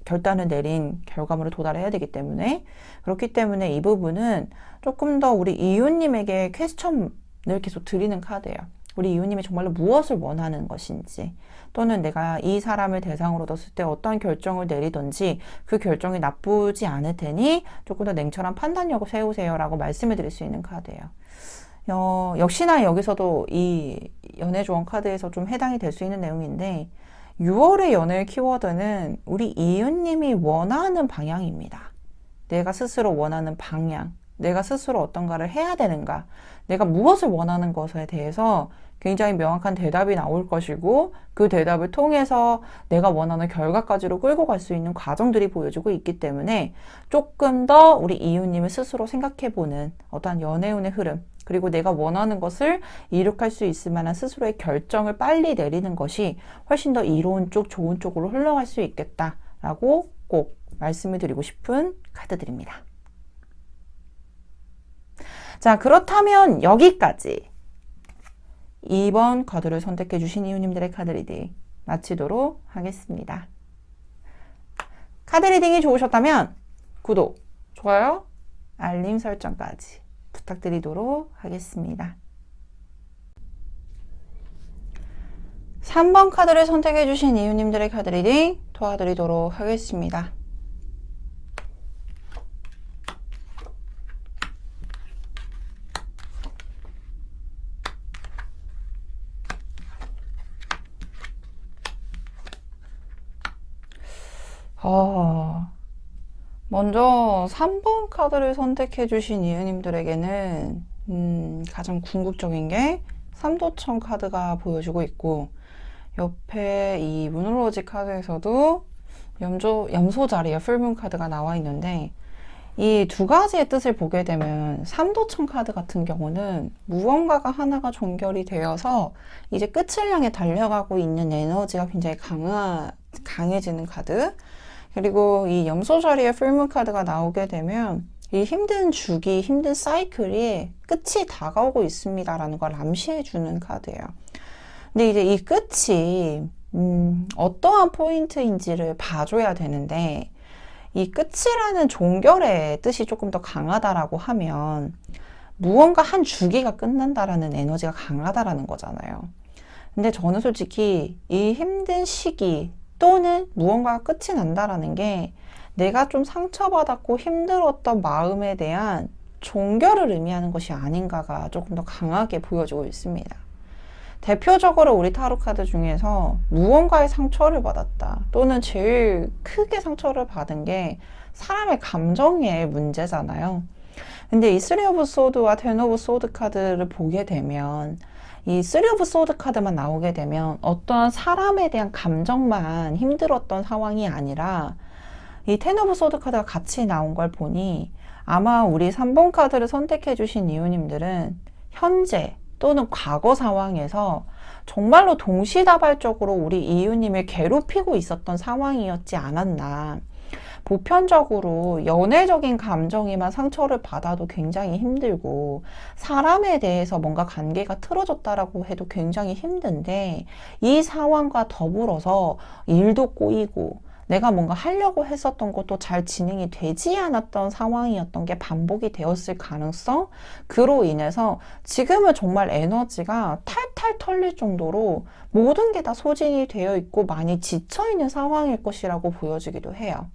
결단을 내린 결과물을 도달해야 되기 때문에, 그렇기 때문에 이 부분은 조금 더 우리 이웃님에게 퀘스천을 계속 드리는 카드예요. 우리 이웃님이 정말로 무엇을 원하는 것인지, 또는 내가 이 사람을 대상으로 뒀을 때 어떤 결정을 내리든지 그 결정이 나쁘지 않을 테니 조금 더 냉철한 판단력을 세우세요 라고 말씀을 드릴 수 있는 카드예요. 역시나 여기서도 이 연애조언 카드에서 좀 해당이 될 수 있는 내용인데, 6월의 연애 키워드는 우리 이웃님이 원하는 방향입니다. 내가 스스로 원하는 방향, 내가 스스로 어떤가를 해야 되는가, 내가 무엇을 원하는 것에 대해서 굉장히 명확한 대답이 나올 것이고, 그 대답을 통해서 내가 원하는 결과까지로 끌고 갈 수 있는 과정들이 보여지고 있기 때문에 조금 더 우리 이웃님을 스스로 생각해보는 어떠한 연애운의 흐름, 그리고 내가 원하는 것을 이룩할 수 있을 만한 스스로의 결정을 빨리 내리는 것이 훨씬 더 이로운 쪽, 좋은 쪽으로 흘러갈 수 있겠다라고 꼭 말씀을 드리고 싶은 카드들입니다. 자, 그렇다면 여기까지 2번 카드를 선택해 주신 이웃님들의 카드 리딩 마치도록 하겠습니다. 카드 리딩이 좋으셨다면 구독, 좋아요, 알림 설정까지 부탁드리도록 하겠습니다. 3번 카드를 선택해 주신 이웃님들의 카드 리딩 도와드리도록 하겠습니다. 먼저 3번 카드를 선택해 주신 이웃님들에게는 가장 궁극적인 게 삼도천 카드가 보여주고 있고, 옆에 이 무너로지 카드에서도 염소 자리에 풀문 카드가 나와 있는데, 이 두 가지의 뜻을 보게 되면 삼도천 카드 같은 경우는 무언가가 하나가 종결이 되어서 이제 끝을 향해 달려가고 있는 에너지가 굉장히 강해지는 카드, 그리고 이 염소 자리에 풀문 카드가 나오게 되면 이 힘든 주기, 힘든 사이클이 끝이 다가오고 있습니다라는 걸 암시해 주는 카드예요. 근데 이제 이 끝이 어떠한 포인트인지를 봐줘야 되는데, 이 끝이라는 종결의 뜻이 조금 더 강하다라고 하면 무언가 한 주기가 끝난다라는 에너지가 강하다라는 거잖아요. 근데 저는 솔직히 이 힘든 시기 또는 무언가가 끝이 난다라는 게 내가 좀 상처받았고 힘들었던 마음에 대한 종결을 의미하는 것이 아닌가가 조금 더 강하게 보여지고 있습니다. 대표적으로 우리 타로 카드 중에서 무언가의 상처를 받았다, 또는 제일 크게 상처를 받은 게 사람의 감정의 문제잖아요. 근데 이 쓰리 오브 소드와 텐 오브 소드 카드를 보게 되면, 이 쓰리 오브 소드 카드만 나오게 되면 어떠한 사람에 대한 감정만 힘들었던 상황이 아니라, 이 텐 오브 소드 카드가 같이 나온 걸 보니 아마 우리 3번 카드를 선택해 주신 이웃님들은 현재 또는 과거 상황에서 정말로 동시다발적으로 우리 이웃님을 괴롭히고 있었던 상황이었지 않았나. 보편적으로 연애적인 감정에만 상처를 받아도 굉장히 힘들고, 사람에 대해서 뭔가 관계가 틀어졌다라고 해도 굉장히 힘든데, 이 상황과 더불어서 일도 꼬이고 내가 뭔가 하려고 했었던 것도 잘 진행이 되지 않았던 상황이었던 게 반복이 되었을 가능성, 그로 인해서 지금은 정말 에너지가 탈탈 털릴 정도로 모든 게 다 소진이 되어 있고 많이 지쳐있는 상황일 것이라고 보여지기도 해요.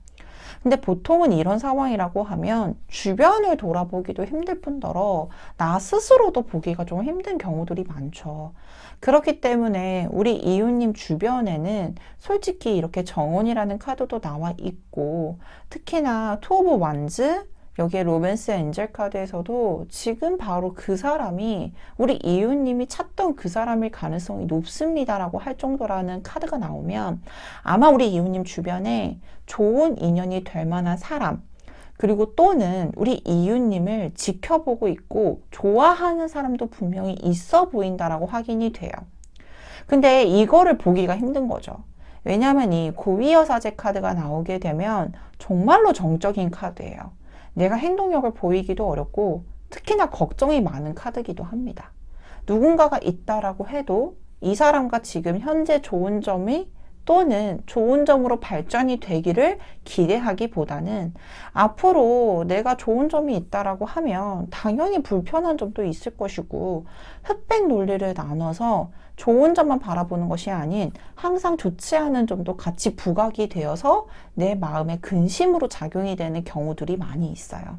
근데 보통은 이런 상황이라고 하면 주변을 돌아보기도 힘들 뿐더러 나 스스로도 보기가 좀 힘든 경우들이 많죠. 그렇기 때문에 우리 이웃님 주변에는 솔직히 이렇게 정원이라는 카드도 나와 있고, 특히나 투 오브 완즈, 여기에 로맨스 엔젤 카드에서도 지금 바로 그 사람이 우리 이웃님이 찾던 그 사람일 가능성이 높습니다라고 할 정도라는 카드가 나오면 아마 우리 이웃님 주변에 좋은 인연이 될 만한 사람, 그리고 또는 우리 이웃님을 지켜보고 있고 좋아하는 사람도 분명히 있어 보인다라고 확인이 돼요. 근데 이거를 보기가 힘든 거죠. 왜냐하면 이 고위여사제 카드가 나오게 되면 정말로 정적인 카드예요. 내가 행동력을 보이기도 어렵고 특히나 걱정이 많은 카드이기도 합니다. 누군가가 있다라고 해도 이 사람과 지금 현재 좋은 점이 또는 좋은 점으로 발전이 되기를 기대하기보다는 앞으로 내가 좋은 점이 있다라고 하면 당연히 불편한 점도 있을 것이고, 흑백 논리를 나눠서 좋은 점만 바라보는 것이 아닌 항상 좋지 않은 점도 같이 부각이 되어서 내 마음에 근심으로 작용이 되는 경우들이 많이 있어요.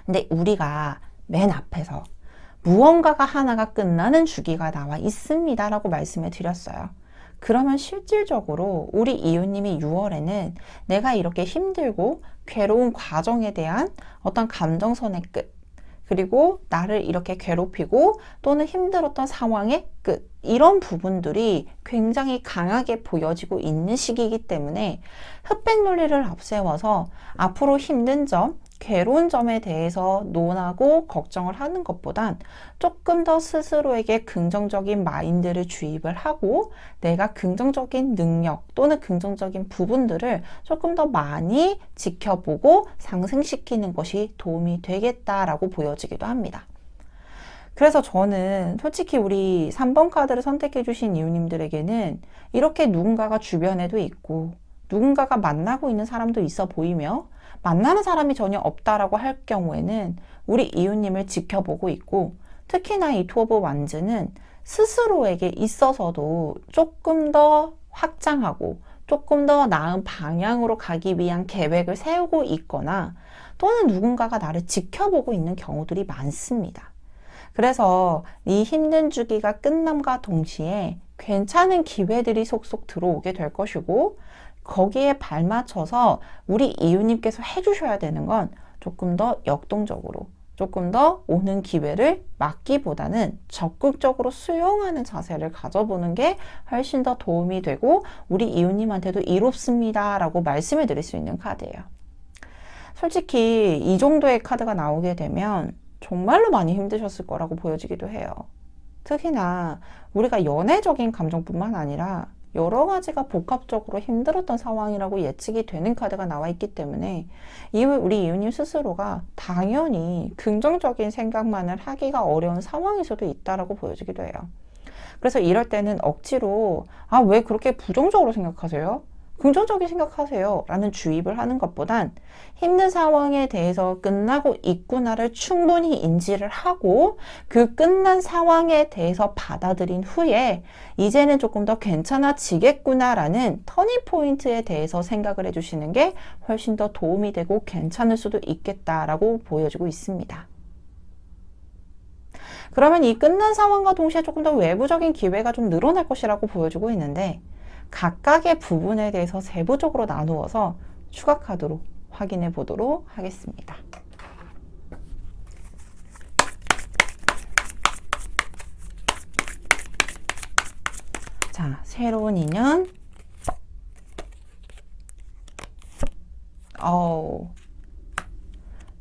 근데 우리가 맨 앞에서 무언가가 하나가 끝나는 주기가 나와 있습니다 라고 말씀을 드렸어요. 그러면 실질적으로 우리 이웃님이 6월에는 내가 이렇게 힘들고 괴로운 과정에 대한 어떤 감정선의 끝, 그리고 나를 이렇게 괴롭히고 또는 힘들었던 상황의 끝, 이런 부분들이 굉장히 강하게 보여지고 있는 시기이기 때문에 흑백 논리를 앞세워서 앞으로 힘든 점, 괴로운 점에 대해서 논하고 걱정을 하는 것보단 조금 더 스스로에게 긍정적인 마인드를 주입을 하고 내가 긍정적인 능력 또는 긍정적인 부분들을 조금 더 많이 지켜보고 상승시키는 것이 도움이 되겠다라고 보여지기도 합니다. 그래서 저는 솔직히 우리 3번 카드를 선택해 주신 이웃님들에게는 이렇게 누군가가 주변에도 있고 누군가가 만나고 있는 사람도 있어 보이며 만나는 사람이 전혀 없다라고 할 경우에는 우리 이웃님을 지켜보고 있고, 특히나 이 투 오브 완즈는 스스로에게 있어서도 조금 더 확장하고 조금 더 나은 방향으로 가기 위한 계획을 세우고 있거나 또는 누군가가 나를 지켜보고 있는 경우들이 많습니다. 그래서 이 힘든 주기가 끝남과 동시에 괜찮은 기회들이 속속 들어오게 될 것이고, 거기에 발맞춰서 우리 이웃님께서 해주셔야 되는 건 조금 더 역동적으로, 조금 더 오는 기회를 막기보다는 적극적으로 수용하는 자세를 가져보는 게 훨씬 더 도움이 되고 우리 이웃님한테도 이롭습니다 라고 말씀을 드릴 수 있는 카드예요. 솔직히 이 정도의 카드가 나오게 되면 정말로 많이 힘드셨을 거라고 보여지기도 해요. 특히나 우리가 연애적인 감정뿐만 아니라 여러 가지가 복합적으로 힘들었던 상황이라고 예측이 되는 카드가 나와 있기 때문에 우리 이웃님 스스로가 당연히 긍정적인 생각만을 하기가 어려운 상황일 수도 있다라고 보여지기도 해요. 그래서 이럴 때는 억지로 왜 그렇게 부정적으로 생각하세요? 긍정적인 생각하세요 라는 주입을 하는 것보단 힘든 상황에 대해서 끝나고 있구나를 충분히 인지를 하고 그 끝난 상황에 대해서 받아들인 후에 이제는 조금 더 괜찮아지겠구나 라는 터닝 포인트에 대해서 생각을 해주시는 게 훨씬 더 도움이 되고 괜찮을 수도 있겠다라고 보여지고 있습니다. 그러면 이 끝난 상황과 동시에 조금 더 외부적인 기회가 좀 늘어날 것이라고 보여지고 있는데, 각각의 부분에 대해서 세부적으로 나누어서 추가 카드로 확인해 보도록 하겠습니다. 자, 새로운 인연.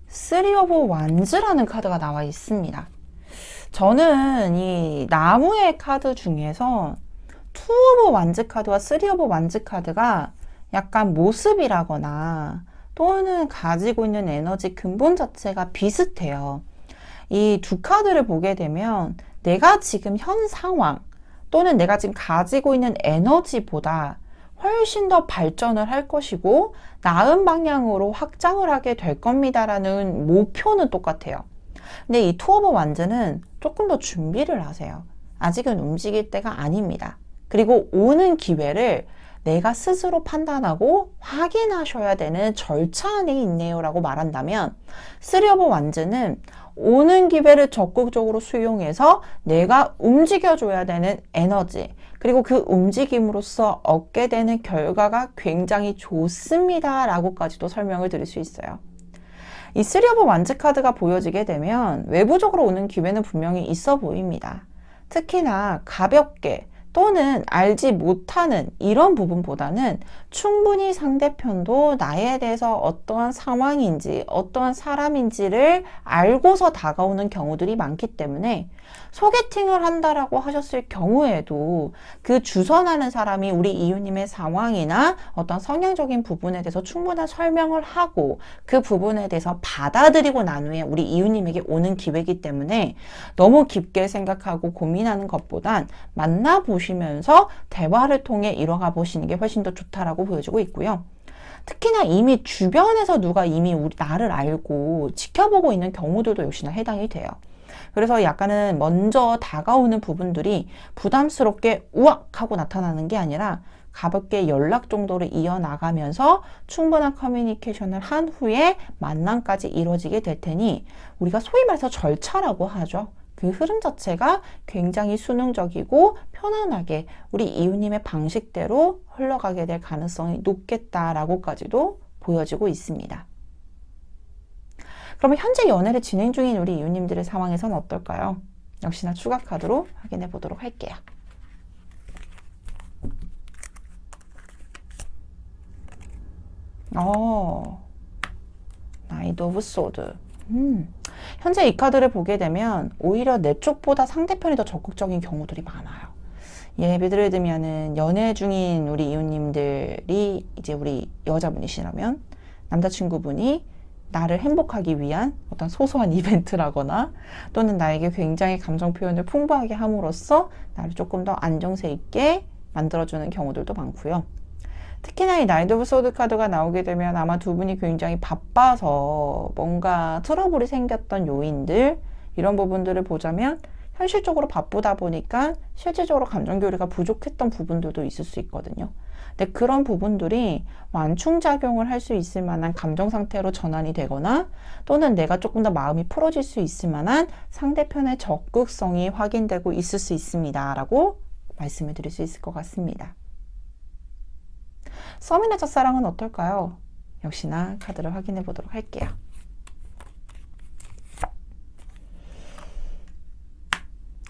쓰리 오브 완즈라는 카드가 나와 있습니다. 저는 이 나무의 카드 중에서 투 오브 완즈 카드와 쓰리 오브 완즈 카드가 약간 모습이라거나 또는 가지고 있는 에너지 근본 자체가 비슷해요. 이 두 카드를 보게 되면 내가 지금 현 상황 또는 내가 지금 가지고 있는 에너지보다 훨씬 더 발전을 할 것이고 나은 방향으로 확장을 하게 될 겁니다라는 목표는 똑같아요. 근데 이 투 오브 완즈는 조금 더 준비를 하세요. 아직은 움직일 때가 아닙니다. 그리고 오는 기회를 내가 스스로 판단하고 확인하셔야 되는 절차 안에 있네요 라고 말한다면, 쓰리 오브 완즈는 오는 기회를 적극적으로 수용해서 내가 움직여줘야 되는 에너지, 그리고 그 움직임으로써 얻게 되는 결과가 굉장히 좋습니다 라고까지도 설명을 드릴 수 있어요. 이 쓰리 오브 완즈 카드가 보여지게 되면 외부적으로 오는 기회는 분명히 있어 보입니다. 특히나 가볍게 또는 알지 못하는 이런 부분보다는 충분히 상대편도 나에 대해서 어떠한 상황인지 어떠한 사람인지를 알고서 다가오는 경우들이 많기 때문에, 소개팅을 한다라고 하셨을 경우에도 그 주선하는 사람이 우리 이유님의 상황이나 어떤 성향적인 부분에 대해서 충분한 설명을 하고 그 부분에 대해서 받아들이고 난 후에 우리 이유님에게 오는 기회이기 때문에, 너무 깊게 생각하고 고민하는 것보단 만나보시면서 대화를 통해 이뤄가 보시는 게 훨씬 더 좋다라고 보여지고 있고요. 특히나 이미 주변에서 누가 이미 나를 알고 지켜보고 있는 경우들도 역시나 해당이 돼요. 그래서 약간은 먼저 다가오는 부분들이 부담스럽게 우악 하고 나타나는 게 아니라 가볍게 연락 정도를 이어나가면서 충분한 커뮤니케이션을 한 후에 만남까지 이루어지게 될 테니, 우리가 소위 말해서 절차라고 하죠. 그 흐름 자체가 굉장히 수능적이고 편안하게 우리 이유님의 방식대로 흘러가게 될 가능성이 높겠다라고까지도 보여지고 있습니다. 그러면 현재 연애를 진행 중인 우리 이유님들의 상황에서는 어떨까요? 역시나 추가 카드로 확인해 보도록 할게요. 나이트 오브 소드. 현재 이 카드를 보게 되면 오히려 내 쪽보다 상대편이 더 적극적인 경우들이 많아요. 예를 들면은 연애 중인 우리 이웃님들이 이제 우리 여자분이시라면 남자친구분이 나를 행복하기 위한 어떤 소소한 이벤트라거나 또는 나에게 굉장히 감정 표현을 풍부하게 함으로써 나를 조금 더 안정세 있게 만들어주는 경우들도 많고요. 특히나 이 나이트 오브 소드 카드가 나오게 되면 아마 두 분이 굉장히 바빠서 뭔가 트러블이 생겼던 요인들, 이런 부분들을 보자면 현실적으로 바쁘다 보니까 실질적으로 감정 교류가 부족했던 부분들도 있을 수 있거든요. 근데 그런 부분들이 완충작용을 할 수 있을 만한 감정 상태로 전환이 되거나 또는 내가 조금 더 마음이 풀어질 수 있을 만한 상대편의 적극성이 확인되고 있을 수 있습니다 라고 말씀을 드릴 수 있을 것 같습니다. 썸이나 첫사랑은 어떨까요? 역시나 카드를 확인해 보도록 할게요.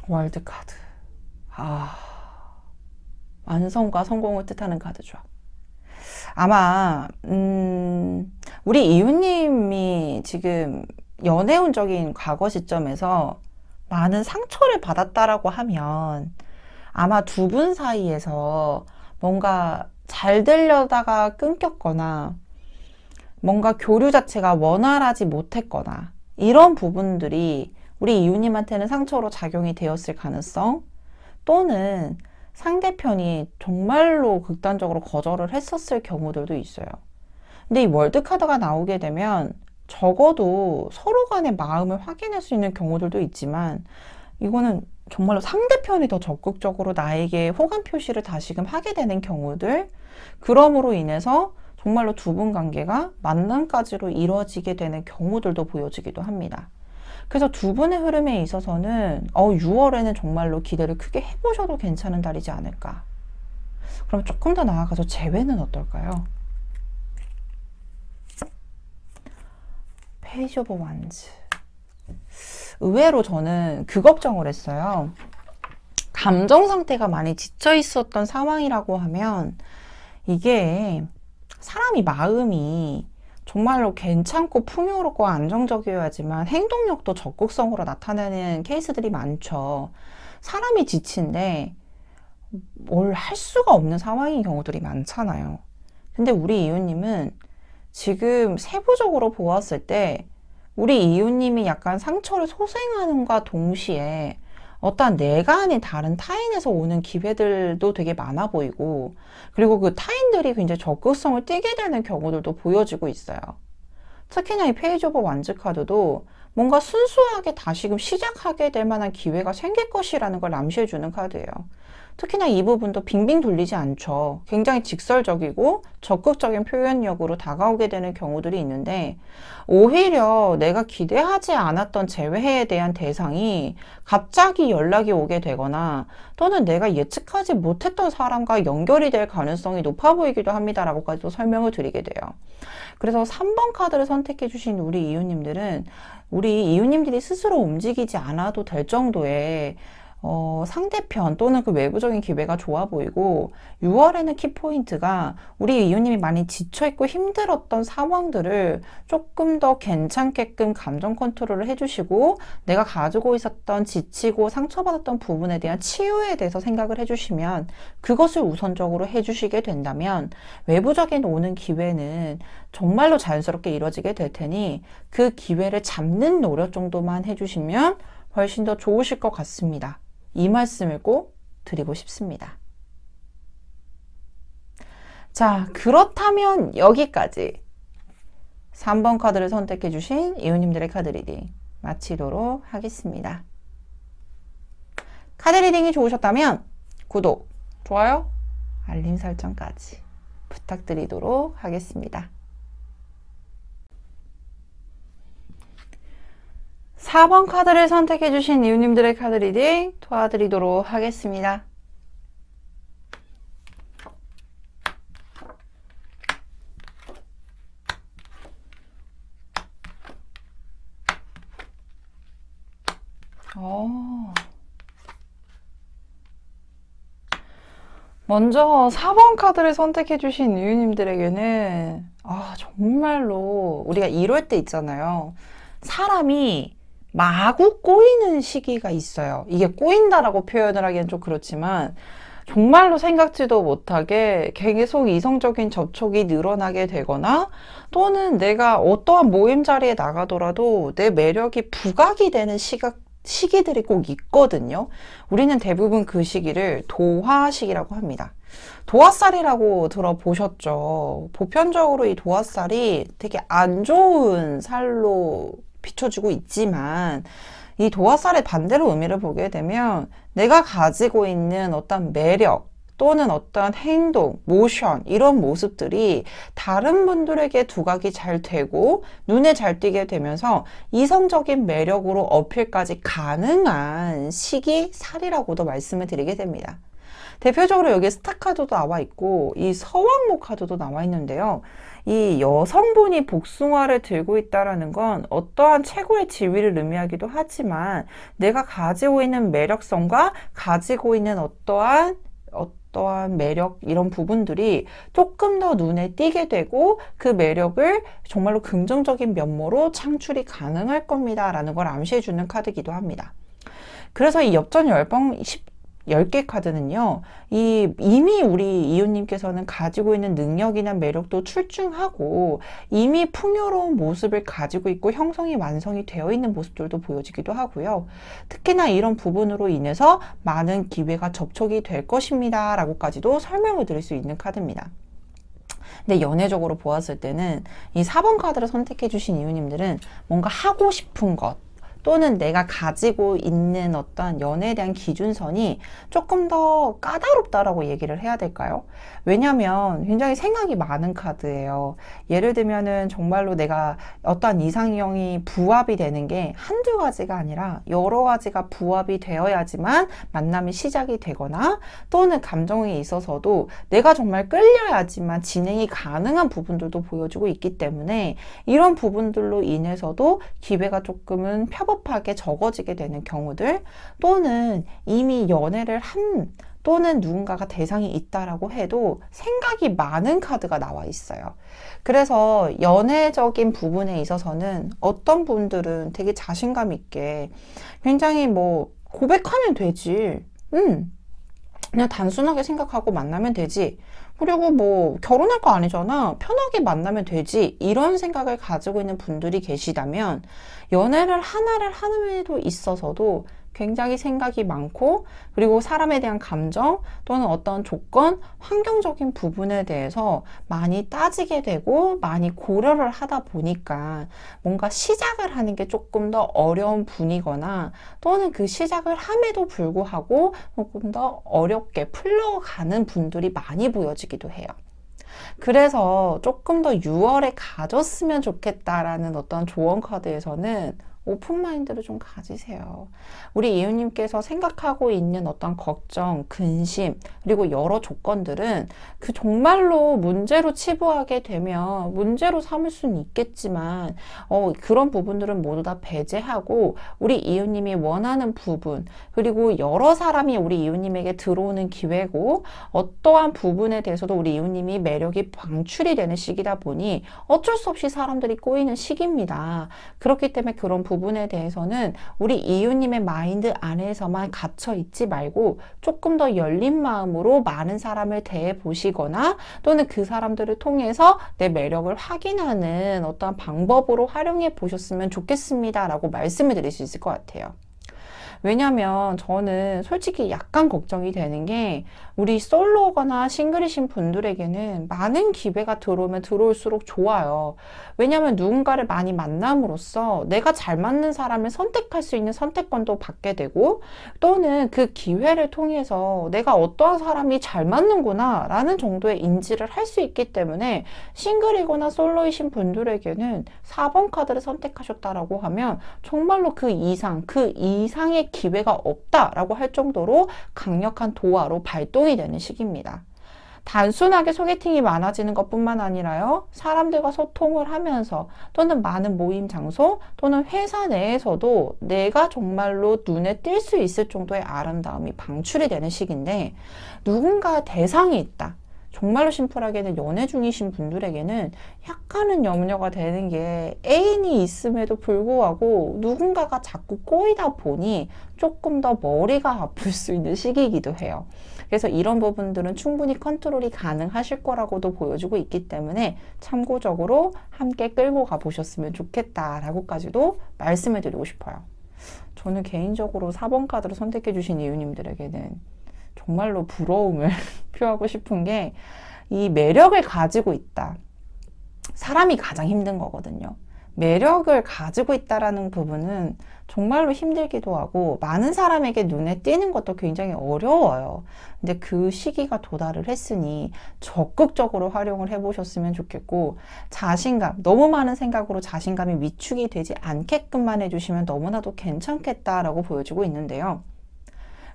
월드 카드. 완성과 성공을 뜻하는 카드죠. 아마 우리 이웃님이 지금 연애운적인 과거 시점에서 많은 상처를 받았다라고 하면 아마 두 분 사이에서 뭔가 잘 되려다가 끊겼거나 뭔가 교류 자체가 원활하지 못했거나 이런 부분들이 우리 이웃님한테는 상처로 작용이 되었을 가능성, 또는 상대편이 정말로 극단적으로 거절을 했었을 경우들도 있어요. 근데 이 월드카드가 나오게 되면 적어도 서로 간의 마음을 확인할 수 있는 경우들도 있지만, 이거는 정말로 상대편이 더 적극적으로 나에게 호감 표시를 다시금 하게 되는 경우들, 그럼으로 인해서 정말로 두 분 관계가 만남까지로 이루어지게 되는 경우들도 보여지기도 합니다. 그래서 두 분의 흐름에 있어서는 6월에는 정말로 기대를 크게 해보셔도 괜찮은 달이지 않을까. 그럼 조금 더 나아가서 재회는 어떨까요? 페이지 오브 완즈. 의외로 저는 그 걱정을 했어요. 감정 상태가 많이 지쳐 있었던 상황이라고 하면 이게 사람이 마음이 정말로 괜찮고 풍요롭고 안정적이어야지만 행동력도 적극성으로 나타내는 케이스들이 많죠. 사람이 지친데 뭘 할 수가 없는 상황인 경우들이 많잖아요. 근데 우리 이웃님은 지금 세부적으로 보았을 때 우리 이웃님이 약간 상처를 소생하는과 동시에 어떠한 내가 아닌 다른 타인에서 오는 기회들도 되게 많아 보이고, 그리고 그 타인들이 굉장히 적극성을 띠게 되는 경우들도 보여지고 있어요. 특히나 이 페이지 오브 완즈 카드도 뭔가 순수하게 다시금 시작하게 될 만한 기회가 생길 것이라는 걸 암시해주는 카드예요. 특히나 이 부분도 빙빙 돌리지 않죠. 굉장히 직설적이고 적극적인 표현력으로 다가오게 되는 경우들이 있는데, 오히려 내가 기대하지 않았던 재회에 대한 대상이 갑자기 연락이 오게 되거나 또는 내가 예측하지 못했던 사람과 연결이 될 가능성이 높아 보이기도 합니다라고까지도 설명을 드리게 돼요. 그래서 3번 카드를 선택해 주신 우리 이웃님들은 우리 이웃님들이 스스로 움직이지 않아도 될 정도의 상대편 또는 그 외부적인 기회가 좋아 보이고, 6월에는 키포인트가 우리 이웃님이 많이 지쳐있고 힘들었던 상황들을 조금 더 괜찮게끔 감정 컨트롤을 해주시고, 내가 가지고 있었던 지치고 상처받았던 부분에 대한 치유에 대해서 생각을 해주시면, 그것을 우선적으로 해주시게 된다면 외부적인 오는 기회는 정말로 자연스럽게 이루어지게 될 테니, 그 기회를 잡는 노력 정도만 해주시면 훨씬 더 좋으실 것 같습니다. 이 말씀을 꼭 드리고 싶습니다. 자, 그렇다면 여기까지 3번 카드를 선택해 주신 이웃님들의 카드 리딩 마치도록 하겠습니다. 카드 리딩이 좋으셨다면 구독, 좋아요, 알림 설정까지 부탁드리도록 하겠습니다. 4번 카드를 선택해 주신 이웃님들의 카드 리딩 도와드리도록 하겠습니다. 먼저 4번 카드를 선택해 주신 이웃님들에게는 정말로 우리가 이럴 때 있잖아요. 사람이 마구 꼬이는 시기가 있어요. 이게 꼬인다라고 표현을 하기엔 좀 그렇지만, 정말로 생각지도 못하게 계속 이성적인 접촉이 늘어나게 되거나, 또는 내가 어떠한 모임 자리에 나가더라도 내 매력이 부각이 되는 시기들이 꼭 있거든요. 우리는 대부분 그 시기를 도화시기라고 합니다. 도화살이라고 들어보셨죠? 보편적으로 이 도화살이 되게 안 좋은 살로 비춰지고 있지만, 이 도화살의 반대로 의미를 보게 되면 내가 가지고 있는 어떤 매력 또는 어떤 행동, 모션, 이런 모습들이 다른 분들에게 두각이 잘 되고 눈에 잘 띄게 되면서 이성적인 매력으로 어필까지 가능한 시기살이라고도 말씀을 드리게 됩니다. 대표적으로 여기 스타 카드도 나와 있고 이 서왕모 카드도 나와 있는데요. 이 여성분이 복숭아를 들고 있다라는 건 어떠한 최고의 지위를 의미하기도 하지만, 내가 가지고 있는 매력성과 가지고 있는 어떠한 매력, 이런 부분들이 조금 더 눈에 띄게 되고 그 매력을 정말로 긍정적인 면모로 창출이 가능할 겁니다 라는 걸 암시해주는 카드이기도 합니다. 그래서 이 엽전 10개 카드는요, 이미 우리 이웃님께서는 가지고 있는 능력이나 매력도 출중하고 이미 풍요로운 모습을 가지고 있고 형성이 완성이 되어 있는 모습들도 보여지기도 하고요. 특히나 이런 부분으로 인해서 많은 기회가 접촉이 될 것입니다 라고까지도 설명을 드릴 수 있는 카드입니다. 근데 연애적으로 보았을 때는 이 4번 카드를 선택해 주신 이웃님들은 뭔가 하고 싶은 것 또는 내가 가지고 있는 어떤 연애에 대한 기준선이 조금 더 까다롭다라고 얘기를 해야 될까요? 왜냐면 굉장히 생각이 많은 카드예요. 예를 들면은 정말로 내가 어떤 이상형이 부합이 되는 게 한두 가지가 아니라 여러 가지가 부합이 되어야지만 만남이 시작이 되거나, 또는 감정에 있어서도 내가 정말 끌려야지만 진행이 가능한 부분들도 보여주고 있기 때문에, 이런 부분들로 인해서도 기회가 조금은 편법하게 적어지게 되는 경우들, 또는 이미 연애를 한 또는 누군가가 대상이 있다라고 해도 생각이 많은 카드가 나와 있어요. 그래서 연애적인 부분에 있어서는 어떤 분들은 되게 자신감 있게 굉장히 고백하면 되지, 그냥 단순하게 생각하고 만나면 되지, 그리고 결혼할 거 아니잖아, 편하게 만나면 되지, 이런 생각을 가지고 있는 분들이 계시다면, 연애를 하나를 하는 데도 있어서도 굉장히 생각이 많고, 그리고 사람에 대한 감정 또는 어떤 조건, 환경적인 부분에 대해서 많이 따지게 되고 많이 고려를 하다 보니까 뭔가 시작을 하는 게 조금 더 어려운 분이거나, 또는 그 시작을 함에도 불구하고 조금 더 어렵게 풀려가는 분들이 많이 보여지기도 해요. 그래서 조금 더 6월에 가졌으면 좋겠다라는 어떤 조언 카드에서는 오픈 마인드를 좀 가지세요. 우리 이웃님께서 생각하고 있는 어떤 걱정, 근심, 그리고 여러 조건들은 그 정말로 문제로 치부하게 되면 문제로 삼을 수는 있겠지만, 그런 부분들은 모두 다 배제하고 우리 이웃님이 원하는 부분, 그리고 여러 사람이 우리 이웃님에게 들어오는 기회고, 어떠한 부분에 대해서도 우리 이웃님이 매력이 방출이 되는 시기다 보니 어쩔 수 없이 사람들이 꼬이는 시기입니다. 그렇기 때문에 그런 부분에 대해서는 우리 이웃님의 마인드 안에서만 갇혀 있지 말고 조금 더 열린 마음으로 많은 사람을 대해 보시거나, 또는 그 사람들을 통해서 내 매력을 확인하는 어떤 방법으로 활용해 보셨으면 좋겠습니다 라고 말씀을 드릴 수 있을 것 같아요. 왜냐면 저는 솔직히 약간 걱정이 되는 게, 우리 솔로거나 싱글이신 분들에게는 많은 기회가 들어오면 들어올수록 좋아요. 왜냐면 누군가를 많이 만남으로써 내가 잘 맞는 사람을 선택할 수 있는 선택권도 받게 되고, 또는 그 기회를 통해서 내가 어떠한 사람이 잘 맞는구나 라는 정도의 인지를 할 수 있기 때문에, 싱글이거나 솔로이신 분들에게는 4번 카드를 선택하셨다라고 하면 정말로 그 이상의 기회가 없다라고 할 정도로 강력한 도화로 발동이 되는 시기입니다. 단순하게 소개팅이 많아지는 것뿐만 아니라요, 사람들과 소통을 하면서 또는 많은 모임 장소 또는 회사 내에서도 내가 정말로 눈에 띌 수 있을 정도의 아름다움이 방출이 되는 시기인데, 누군가 대상이 있다. 정말로 심플하게는 연애 중이신 분들에게는 약간은 염려가 되는 게, 애인이 있음에도 불구하고 누군가가 자꾸 꼬이다 보니 조금 더 머리가 아플 수 있는 시기이기도 해요. 그래서 이런 부분들은 충분히 컨트롤이 가능하실 거라고도 보여주고 있기 때문에 참고적으로 함께 끌고 가보셨으면 좋겠다라고까지도 말씀을 드리고 싶어요. 저는 개인적으로 4번 카드를 선택해 주신 이웃님들에게는 정말로 부러움을 표하고 싶은 게, 이 매력을 가지고 있다. 사람이 가장 힘든 거거든요. 매력을 가지고 있다라는 부분은 정말로 힘들기도 하고 많은 사람에게 눈에 띄는 것도 굉장히 어려워요. 근데 그 시기가 도달을 했으니 적극적으로 활용을 해보셨으면 좋겠고, 자신감, 너무 많은 생각으로 자신감이 위축이 되지 않게끔만 해주시면 너무나도 괜찮겠다라고 보여주고 있는데요.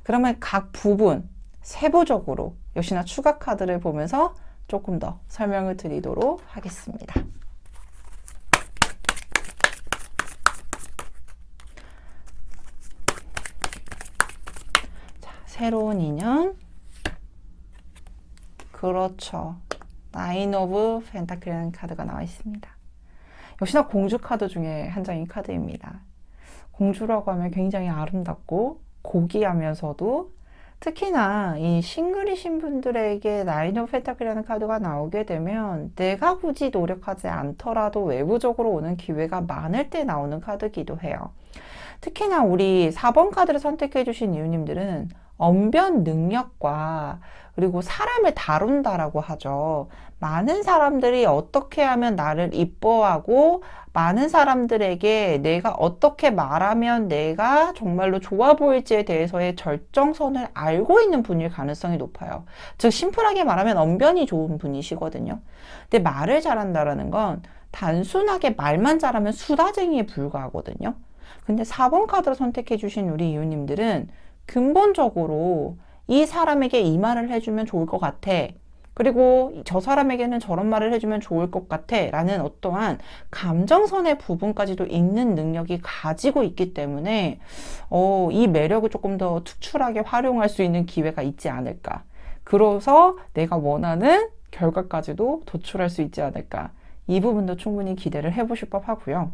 그러면 각 부분 세부적으로 역시나 추가 카드를 보면서 조금 더 설명을 드리도록 하겠습니다. 자, 새로운 인연. 그렇죠. 나인 오브 펜타클이라는 카드가 나와 있습니다. 역시나 공주 카드 중에 한 장인 카드입니다. 공주라고 하면 굉장히 아름답고 고귀하면서도, 특히나 이 싱글이신 분들에게 나인 오브 펜타클이라는 카드가 나오게 되면 내가 굳이 노력하지 않더라도 외부적으로 오는 기회가 많을 때 나오는 카드기도 해요. 특히나 우리 4번 카드를 선택해 주신 이유님들은 언변 능력과, 그리고 사람을 다룬다라고 하죠. 많은 사람들이 어떻게 하면 나를 이뻐하고, 많은 사람들에게 내가 어떻게 말하면 내가 정말로 좋아 보일지에 대해서의 절정선을 알고 있는 분일 가능성이 높아요. 즉 심플하게 말하면 언변이 좋은 분이시거든요. 근데 말을 잘한다라는 건 단순하게 말만 잘하면 수다쟁이에 불과하거든요. 근데 4번 카드를 선택해 주신 우리 이웃님들은 근본적으로 이 사람에게 이 말을 해주면 좋을 것 같아, 그리고 저 사람에게는 저런 말을 해주면 좋을 것 같아 라는 어떠한 감정선의 부분까지도 읽는 능력이 가지고 있기 때문에 이 매력을 조금 더 특출하게 활용할 수 있는 기회가 있지 않을까, 그래서 내가 원하는 결과까지도 도출할 수 있지 않을까, 이 부분도 충분히 기대를 해보실 법하고요.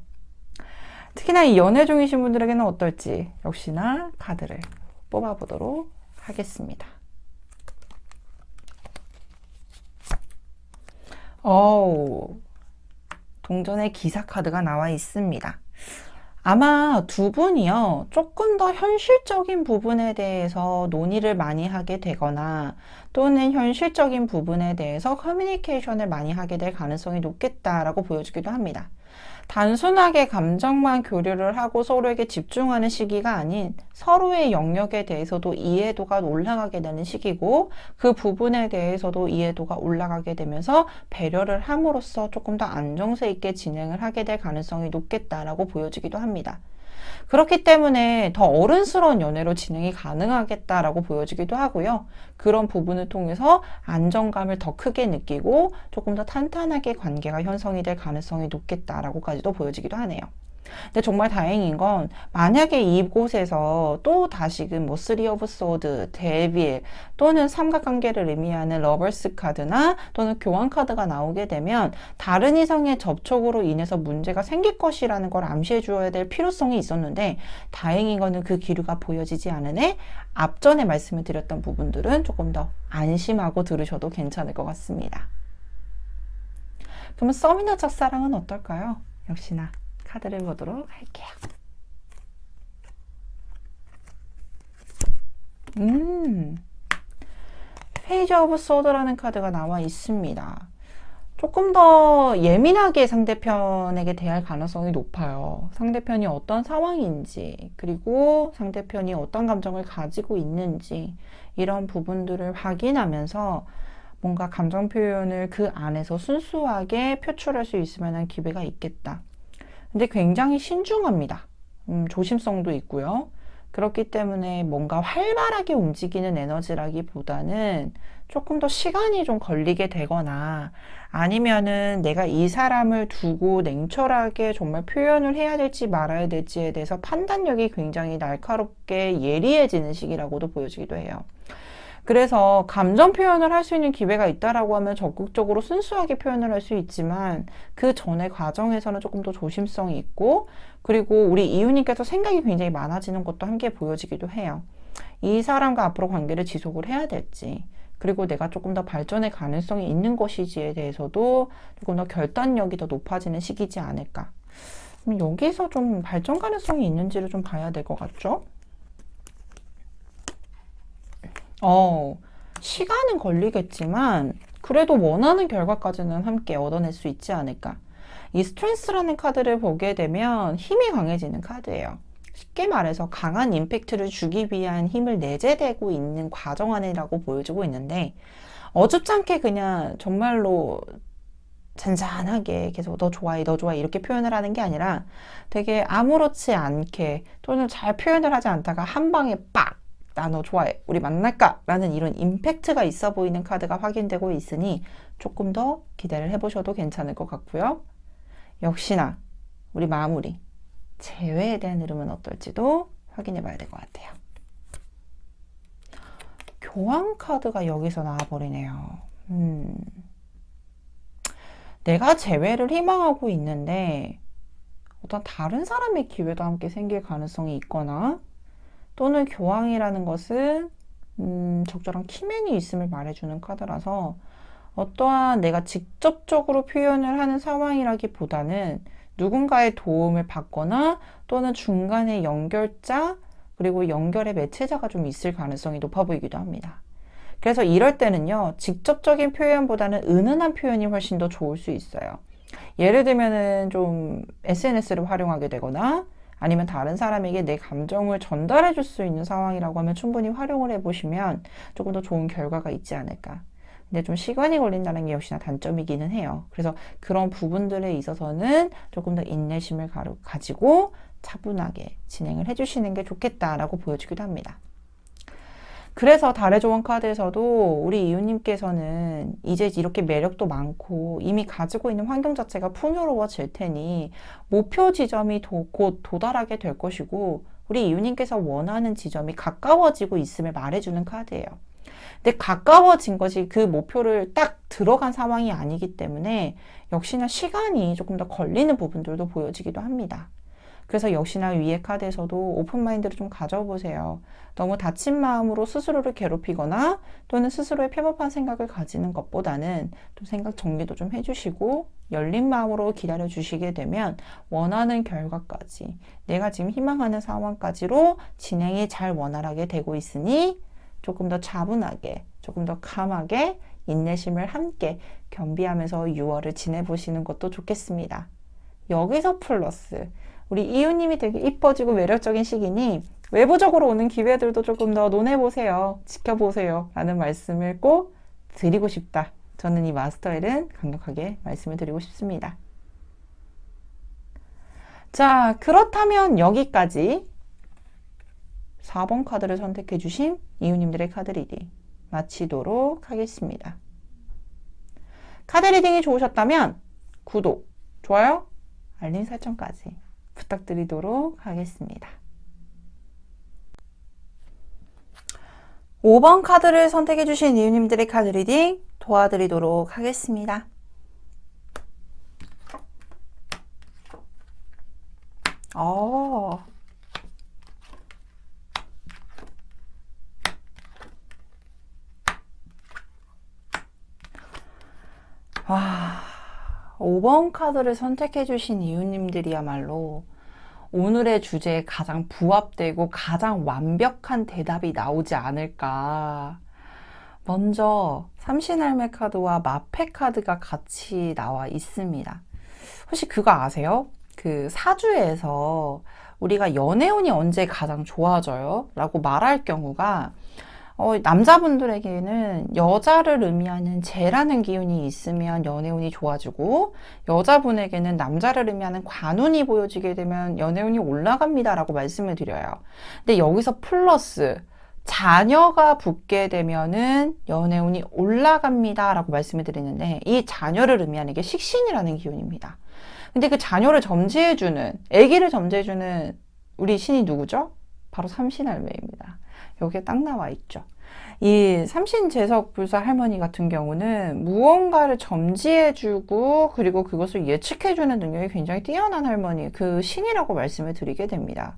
특히나 이 연애 중이신 분들에게는 어떨지 역시나 카드를 뽑아보도록 하겠습니다. 동전의 기사 카드가 나와 있습니다. 아마 두 분이요, 조금 더 현실적인 부분에 대해서 논의를 많이 하게 되거나 또는 현실적인 부분에 대해서 커뮤니케이션을 많이 하게 될 가능성이 높겠다라고 보여주기도 합니다. 단순하게 감정만 교류를 하고 서로에게 집중하는 시기가 아닌 서로의 영역에 대해서도 이해도가 올라가게 되는 시기고, 그 부분에 대해서도 이해도가 올라가게 되면서 배려를 함으로써 조금 더 안정성 있게 진행을 하게 될 가능성이 높겠다라고 보여지기도 합니다. 그렇기 때문에 더 어른스러운 연애로 진행이 가능하겠다라고 보여지기도 하고요. 그런 부분을 통해서 안정감을 더 크게 느끼고 조금 더 탄탄하게 관계가 형성이 될 가능성이 높겠다라고까지도 보여지기도 하네요. 근데 정말 다행인 건, 만약에 이곳에서 또 다시금 뭐 쓰리 오브 소드, 데빌 또는 삼각관계를 의미하는 러버스 카드나 또는 교환 카드가 나오게 되면 다른 이성의 접촉으로 인해서 문제가 생길 것이라는 걸 암시해 주어야 될 필요성이 있었는데, 다행인 거는 그 기류가 보여지지 않으네 앞전에 말씀을 드렸던 부분들은 조금 더 안심하고 들으셔도 괜찮을 것 같습니다. 그러면 썸이나 첫사랑은 어떨까요? 역시나 카드를 보도록 할게요. 페이지 오브 소드라는 카드가 나와 있습니다. 조금 더 예민하게 상대편에게 대할 가능성이 높아요. 상대편이 어떤 상황인지, 그리고 상대편이 어떤 감정을 가지고 있는지, 이런 부분들을 확인하면서 뭔가 감정 표현을 그 안에서 순수하게 표출할 수 있을 만한 기회가 있겠다. 근데 굉장히 신중합니다. 조심성도 있고요. 그렇기 때문에 뭔가 활발하게 움직이는 에너지라기보다는 조금 더 시간이 좀 걸리게 되거나, 아니면은 내가 이 사람을 두고 냉철하게 정말 표현을 해야 될지 말아야 될지에 대해서 판단력이 굉장히 날카롭게 예리해지는 시기라고도 보여지기도 해요. 그래서 감정 표현을 할 수 있는 기회가 있다라고 하면 적극적으로 순수하게 표현을 할 수 있지만, 그 전의 과정에서는 조금 더 조심성이 있고, 그리고 우리 이유님께서 생각이 굉장히 많아지는 것도 함께 보여지기도 해요. 이 사람과 앞으로 관계를 지속을 해야 될지, 그리고 내가 조금 더 발전의 가능성이 있는 것이지에 대해서도 조금 더 결단력이 더 높아지는 시기지 않을까. 여기서 좀 발전 가능성이 있는지를 좀 봐야 될 것 같죠? 시간은 걸리겠지만 그래도 원하는 결과까지는 함께 얻어낼 수 있지 않을까. 이 스트렝스라는 카드를 보게 되면 힘이 강해지는 카드예요. 쉽게 말해서 강한 임팩트를 주기 위한 힘을 내재되고 있는 과정 안이라고 보여주고 있는데, 어줍지 않게 그냥 정말로 잔잔하게 계속 너 좋아해, 너 좋아해 이렇게 표현을 하는 게 아니라 되게 아무렇지 않게 또는 잘 표현을 하지 않다가 한 방에 빡! 나 너 좋아해, 우리 만날까? 라는 이런 임팩트가 있어 보이는 카드가 확인되고 있으니 조금 더 기대를 해보셔도 괜찮을 것 같고요. 역시나 우리 마무리, 재회에 대한 흐름은 어떨지도 확인해 봐야 될 것 같아요. 교환 카드가 여기서 나와버리네요. 내가 재회를 희망하고 있는데 어떤 다른 사람의 기회도 함께 생길 가능성이 있거나, 또는 교황이라는 것은 적절한 키맨이 있음을 말해주는 카드라서 어떠한 내가 직접적으로 표현을 하는 상황이라기보다는 누군가의 도움을 받거나 또는 중간에 연결자, 그리고 연결의 매체자가 좀 있을 가능성이 높아 보이기도 합니다. 그래서 이럴 때는요, 직접적인 표현보다는 은은한 표현이 훨씬 더 좋을 수 있어요. 예를 들면은 좀 SNS를 활용하게 되거나, 아니면 다른 사람에게 내 감정을 전달해 줄 수 있는 상황이라고 하면 충분히 활용을 해보시면 조금 더 좋은 결과가 있지 않을까. 근데 좀 시간이 걸린다는 게 역시나 단점이기는 해요. 그래서 그런 부분들에 있어서는 조금 더 인내심을 가지고 차분하게 진행을 해주시는 게 좋겠다라고 보여주기도 합니다. 그래서 달의 조언 카드에서도 우리 이웃님께서는 이제 이렇게 매력도 많고 이미 가지고 있는 환경 자체가 풍요로워질 테니 목표 지점이 곧 도달하게 될 것이고, 우리 이웃님께서 원하는 지점이 가까워지고 있음을 말해주는 카드예요. 근데 가까워진 것이 그 목표를 딱 들어간 상황이 아니기 때문에 역시나 시간이 조금 더 걸리는 부분들도 보여지기도 합니다. 그래서 역시나 위에 카드에서도 오픈마인드를 좀 가져보세요. 너무 다친 마음으로 스스로를 괴롭히거나 또는 스스로의 폐법한 생각을 가지는 것보다는 또 생각 정리도 좀 해주시고 열린 마음으로 기다려 주시게 되면 원하는 결과까지 내가 지금 희망하는 상황까지로 진행이 잘 원활하게 되고 있으니 조금 더 차분하게 조금 더 감하게 인내심을 함께 겸비하면서 6월을 지내보시는 것도 좋겠습니다. 여기서 플러스 우리 이웃님이 되게 이뻐지고 매력적인 시기니 외부적으로 오는 기회들도 조금 더 논해보세요. 지켜보세요. 라는 말씀을 꼭 드리고 싶다. 저는 이 마스터엘은 강력하게 말씀을 드리고 싶습니다. 자, 그렇다면 여기까지 4번 카드를 선택해 주신 이웃님들의 카드 리딩 마치도록 하겠습니다. 카드 리딩이 좋으셨다면 구독, 좋아요, 알림 설정까지 부탁드리도록 하겠습니다. 5번 카드를 선택해 주신 이웃님들의 카드 리딩 도와드리도록 하겠습니다. 와, 5번 카드를 선택해 주신 이웃님들이야말로 오늘의 주제에 가장 부합되고 가장 완벽한 대답이 나오지 않을까. 먼저 삼신할매 카드와 마패 카드가 같이 나와 있습니다. 혹시 그거 아세요? 그 사주에서 우리가 연애운이 언제 가장 좋아져요? 라고 말할 경우가 남자분들에게는 여자를 의미하는 재라는 기운이 있으면 연애운이 좋아지고 여자분에게는 남자를 의미하는 관운이 보여지게 되면 연애운이 올라갑니다 라고 말씀을 드려요. 근데 여기서 플러스 자녀가 붙게 되면은 연애운이 올라갑니다 라고 말씀을 드리는데 이 자녀를 의미하는 게 식신이라는 기운입니다. 근데 그 자녀를 점지해주는 아기를 점지해주는 우리 신이 누구죠? 바로 삼신할매입니다. 여기에 딱 나와 있죠. 이 삼신재석불사 할머니 같은 경우는 무언가를 점지해주고 그리고 그것을 예측해주는 능력이 굉장히 뛰어난 할머니, 그 신이라고 말씀을 드리게 됩니다.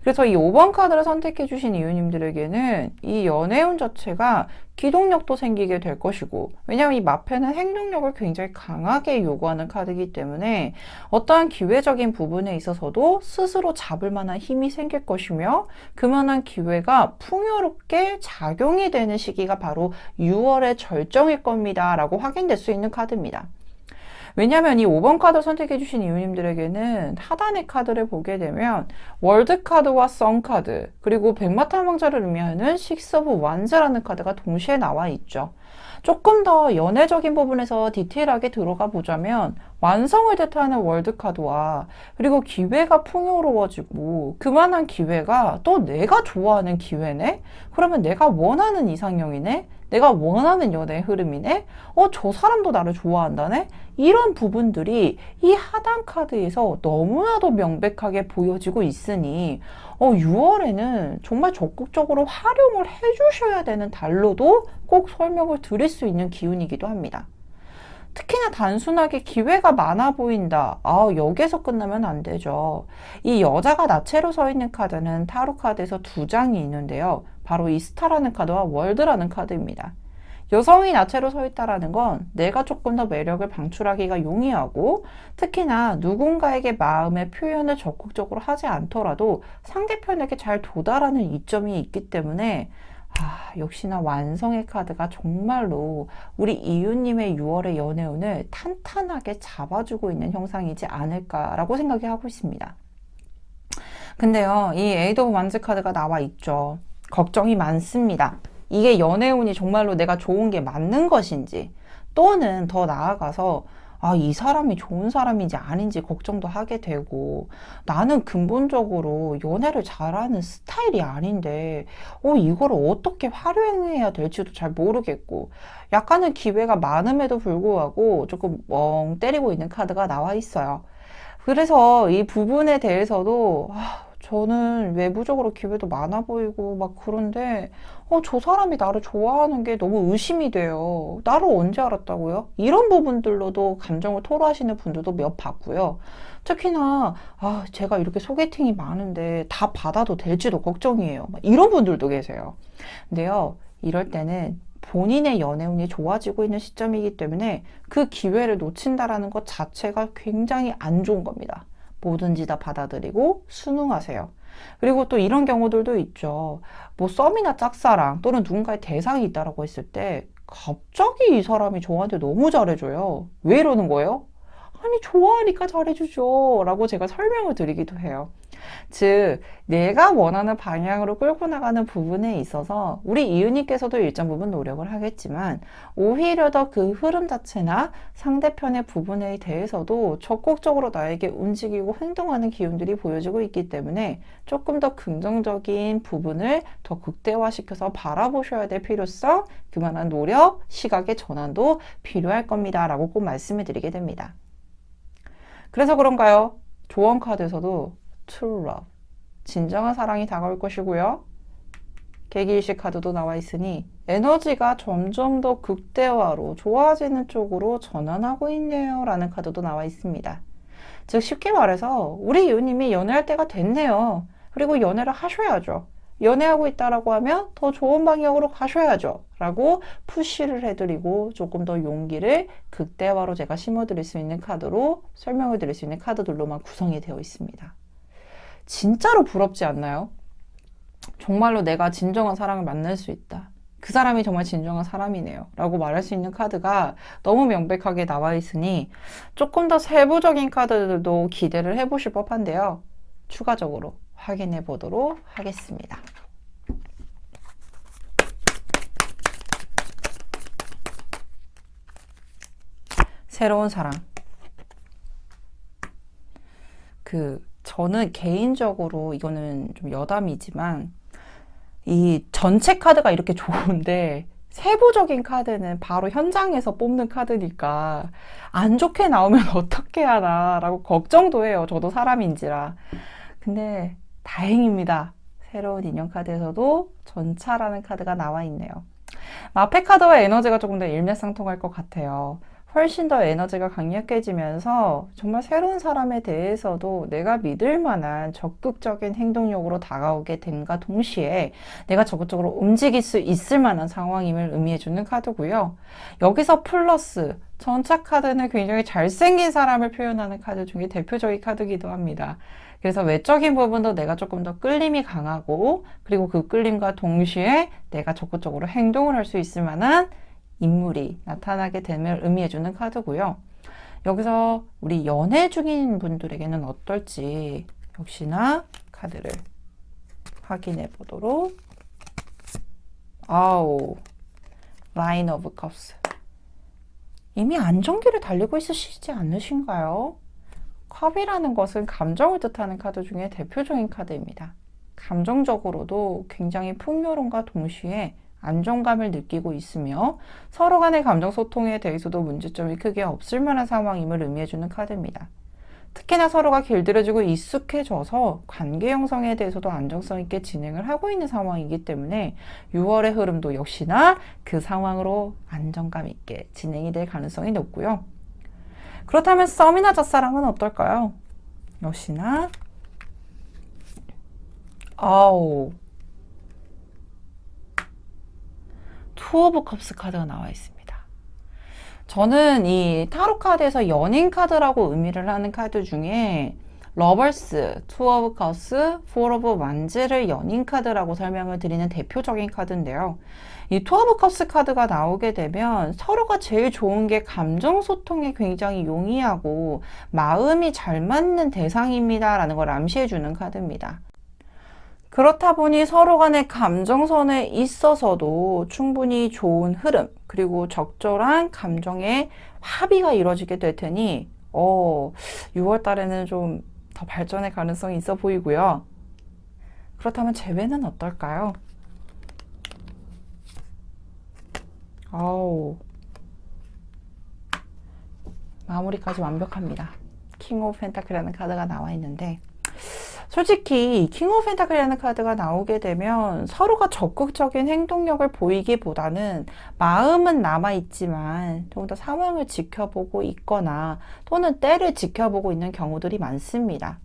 그래서 이 5번 카드를 선택해 주신 이웃님들에게는 이 연애운 자체가 기동력도 생기게 될 것이고, 왜냐하면 이 마패는 행동력을 굉장히 강하게 요구하는 카드이기 때문에 어떠한 기회적인 부분에 있어서도 스스로 잡을 만한 힘이 생길 것이며 그만한 기회가 풍요롭게 작용이 되는 시기가 바로 6월의 절정일 겁니다 라고 확인될 수 있는 카드입니다. 왜냐하면 이 5번 카드 선택해 주신 이웃님들에게는 하단의 카드를 보게 되면 월드 카드와 선 카드 그리고 백마탄왕자를 의미하는 식스 오브 완즈라는 카드가 동시에 나와 있죠. 조금 더 연애적인 부분에서 디테일하게 들어가 보자면 완성을 뜻하는 월드 카드와 그리고 기회가 풍요로워지고 그만한 기회가 또 내가 좋아하는 기회네? 그러면 내가 원하는 이상형이네? 내가 원하는 연애의 흐름이네? 저 사람도 나를 좋아한다네? 이런 부분들이 이 하단 카드에서 너무나도 명백하게 보여지고 있으니 6월에는 정말 적극적으로 활용을 해주셔야 되는 달로도 꼭 설명을 드릴 수 있는 기운이기도 합니다. 특히나 단순하게 기회가 많아 보인다. 여기에서 끝나면 안 되죠. 이 여자가 나체로 서 있는 카드는 타로 카드에서 2장이 있는데요. 바로 이 스타라는 카드와 월드라는 카드입니다. 여성이 나체로 서 있다는 건 내가 조금 더 매력을 방출하기가 용이하고 특히나 누군가에게 마음의 표현을 적극적으로 하지 않더라도 상대편에게 잘 도달하는 이점이 있기 때문에 역시나 완성의 카드가 정말로 우리 이웃님의 6월의 연애운을 탄탄하게 잡아주고 있는 형상이지 않을까라고 생각이 하고 있습니다. 근데요, 이 에이드 오브 완즈 카드가 나와 있죠. 걱정이 많습니다. 이게 연애운이 정말로 내가 좋은 게 맞는 것인지 또는 더 나아가서 이 사람이 좋은 사람인지 아닌지 걱정도 하게 되고 나는 근본적으로 연애를 잘하는 스타일이 아닌데 이걸 어떻게 활용해야 될지도 잘 모르겠고 약간은 기회가 많음에도 불구하고 조금 멍 때리고 있는 카드가 나와 있어요. 그래서 이 부분에 대해서도 저는 외부적으로 기회도 많아 보이고 막 그런데 저 사람이 나를 좋아하는 게 너무 의심이 돼요. 나를 언제 알았다고요? 이런 부분들로도 감정을 토로하시는 분들도 몇 봤고요. 특히나 제가 이렇게 소개팅이 많은데 다 받아도 될지도 걱정이에요. 막 이런 분들도 계세요. 근데요, 이럴 때는 본인의 연애운이 좋아지고 있는 시점이기 때문에 그 기회를 놓친다라는 것 자체가 굉장히 안 좋은 겁니다. 뭐든지 다 받아들이고 순응하세요. 그리고 또 이런 경우들도 있죠. 뭐 썸이나 짝사랑 또는 누군가의 대상이 있다라고 했을 때 갑자기 이 사람이 저한테 너무 잘해줘요. 왜 이러는 거예요? 아니, 좋아하니까 잘해주죠. 라고 제가 설명을 드리기도 해요. 즉, 내가 원하는 방향으로 끌고 나가는 부분에 있어서 우리 이유님께서도 일정 부분 노력을 하겠지만 오히려 더 그 흐름 자체나 상대편의 부분에 대해서도 적극적으로 나에게 움직이고 행동하는 기운들이 보여지고 있기 때문에 조금 더 긍정적인 부분을 더 극대화시켜서 바라보셔야 될 필요성, 그만한 노력, 시각의 전환도 필요할 겁니다. 라고 꼭 말씀을 드리게 됩니다. 그래서 그런가요? 조언 카드에서도 True Love, 진정한 사랑이 다가올 것이고요. 계기일식 카드도 나와 있으니 에너지가 점점 더 극대화로 좋아지는 쪽으로 전환하고 있네요 라는 카드도 나와 있습니다. 즉 쉽게 말해서 우리 이웃님이 연애할 때가 됐네요. 그리고 연애를 하셔야죠. 연애하고 있다라고 하면 더 좋은 방향으로 가셔야죠 라고 푸시를 해드리고 조금 더 용기를 극대화로 제가 심어드릴 수 있는 카드로 설명을 드릴 수 있는 카드들로만 구성이 되어 있습니다. 진짜로 부럽지 않나요? 정말로 내가 진정한 사랑을 만날 수 있다. 그 사람이 정말 진정한 사람이네요 라고 말할 수 있는 카드가 너무 명백하게 나와 있으니 조금 더 세부적인 카드들도 기대를 해보실 법한데요. 추가적으로 확인해 보도록 하겠습니다. 새로운 사랑. 저는 개인적으로 이거는 좀 여담이지만 이 전체 카드가 이렇게 좋은데 세부적인 카드는 바로 현장에서 뽑는 카드니까 안 좋게 나오면 어떻게 하나 라고 걱정도 해요. 저도 사람인지라. 근데 다행입니다. 새로운 인형 카드에서도 전차라는 카드가 나와 있네요. 마페 카드와 에너지가 조금 더 일맥상통할 것 같아요. 훨씬 더 에너지가 강력해지면서 정말 새로운 사람에 대해서도 내가 믿을 만한 적극적인 행동력으로 다가오게 됨과 동시에 내가 적극적으로 움직일 수 있을 만한 상황임을 의미해주는 카드고요. 여기서 플러스 전차 카드는 굉장히 잘생긴 사람을 표현하는 카드 중에 대표적인 카드이기도 합니다. 그래서 외적인 부분도 내가 조금 더 끌림이 강하고 그리고 그 끌림과 동시에 내가 적극적으로 행동을 할 수 있을 만한 인물이 나타나게 됨을 의미해주는 카드고요. 여기서 우리 연애 중인 분들에게는 어떨지 역시나 카드를 확인해 보도록. 라인 오브 컵스. 이미 안정기를 달리고 있으시지 않으신가요? 컵이라는 것은 감정을 뜻하는 카드 중에 대표적인 카드입니다. 감정적으로도 굉장히 풍요로움과 동시에 안정감을 느끼고 있으며 서로 간의 감정 소통에 대해서도 문제점이 크게 없을 만한 상황임을 의미해주는 카드입니다. 특히나 서로가 길들여지고 익숙해져서 관계 형성에 대해서도 안정성 있게 진행을 하고 있는 상황이기 때문에 6월의 흐름도 역시나 그 상황으로 안정감 있게 진행이 될 가능성이 높고요. 그렇다면 썸이나 짝사랑은 어떨까요? 역시나 투 오브 컵스 카드가 나와 있습니다. 저는 이 타로 카드에서 연인 카드라고 의미를 하는 카드 중에 러버스, 투 오브 컵스, 포 오브 완즈를 연인 카드라고 설명을 드리는 대표적인 카드인데요. 이 투 오브 컵스 카드가 나오게 되면 서로가 제일 좋은 게 감정 소통에 굉장히 용이하고 마음이 잘 맞는 대상입니다 라는 걸 암시해주는 카드입니다. 그렇다 보니 서로 간의 감정선에 있어서도 충분히 좋은 흐름 그리고 적절한 감정의 합의가 이루어지게 될 테니 6월 달에는 좀 더 발전의 가능성이 있어 보이고요. 그렇다면 재회는 어떨까요? 마무리까지 완벽합니다. 킹 오브 펜타클이라는 카드가 나와 있는데 솔직히 이 킹 오브 펜타클이라는 카드가 나오게 되면 서로가 적극적인 행동력을 보이기보다는 마음은 남아있지만 조금 더 상황을 지켜보고 있거나 또는 때를 지켜보고 있는 경우들이 많습니다.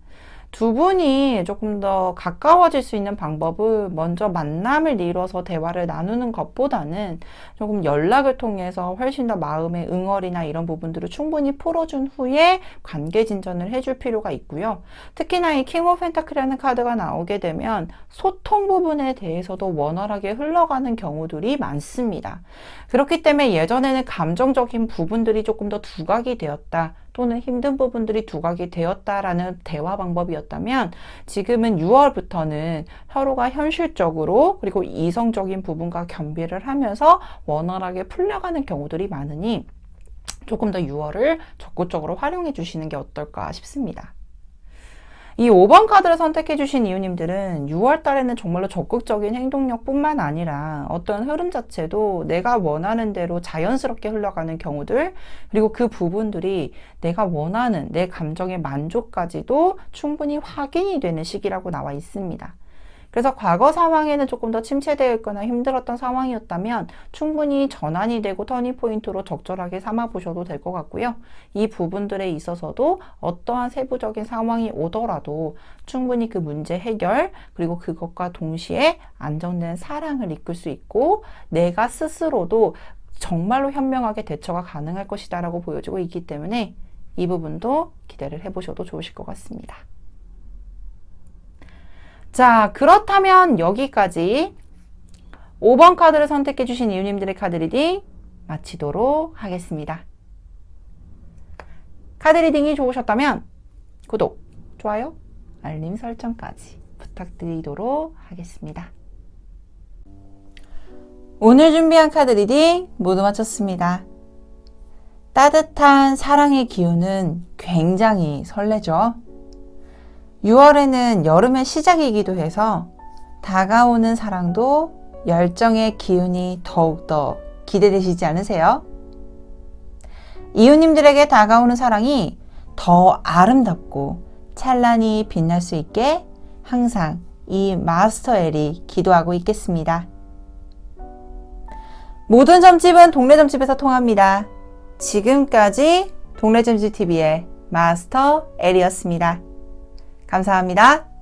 두 분이 조금 더 가까워질 수 있는 방법은 먼저 만남을 이뤄서 대화를 나누는 것보다는 조금 연락을 통해서 훨씬 더 마음의 응어리나 이런 부분들을 충분히 풀어준 후에 관계 진전을 해줄 필요가 있고요. 특히나 이 킹 오브 펜타클이라는 카드가 나오게 되면 소통 부분에 대해서도 원활하게 흘러가는 경우들이 많습니다. 그렇기 때문에 예전에는 감정적인 부분들이 조금 더 두각이 되었다. 또는 힘든 부분들이 두각이 되었다라는 대화 방법이었다면 지금은 6월부터는 서로가 현실적으로 그리고 이성적인 부분과 겸비를 하면서 원활하게 풀려가는 경우들이 많으니 조금 더 6월을 적극적으로 활용해 주시는 게 어떨까 싶습니다. 이 5번 카드를 선택해 주신 이유님들은 6월 달에는 정말로 적극적인 행동력 뿐만 아니라 어떤 흐름 자체도 내가 원하는 대로 자연스럽게 흘러가는 경우들, 그리고 그 부분들이 내가 원하는 내 감정의 만족까지도 충분히 확인이 되는 시기라고 나와 있습니다. 그래서 과거 상황에는 조금 더 침체되어 있거나 힘들었던 상황이었다면 충분히 전환이 되고 터닝포인트로 적절하게 삼아 보셔도 될 것 같고요. 이 부분들에 있어서도 어떠한 세부적인 상황이 오더라도 충분히 그 문제 해결, 그리고 그것과 동시에 안정된 사랑을 이끌 수 있고 내가 스스로도 정말로 현명하게 대처가 가능할 것이다 라고 보여지고 있기 때문에 이 부분도 기대를 해보셔도 좋으실 것 같습니다. 자, 그렇다면 여기까지 5번 카드를 선택해 주신 이유님들의 카드 리딩 마치도록 하겠습니다. 카드 리딩이 좋으셨다면 구독, 좋아요, 알림 설정까지 부탁드리도록 하겠습니다. 오늘 준비한 카드 리딩 모두 마쳤습니다. 따뜻한 사랑의 기운은 굉장히 설레죠. 6월에는 여름의 시작이기도 해서 다가오는 사랑도 열정의 기운이 더욱더 기대되시지 않으세요? 이웃님들에게 다가오는 사랑이 더 아름답고 찬란히 빛날 수 있게 항상 이 마스터 엘이 기도하고 있겠습니다. 모든 점집은 동네 점집에서 통합니다. 지금까지 동네 점집 TV의 마스터 엘이었습니다. 감사합니다.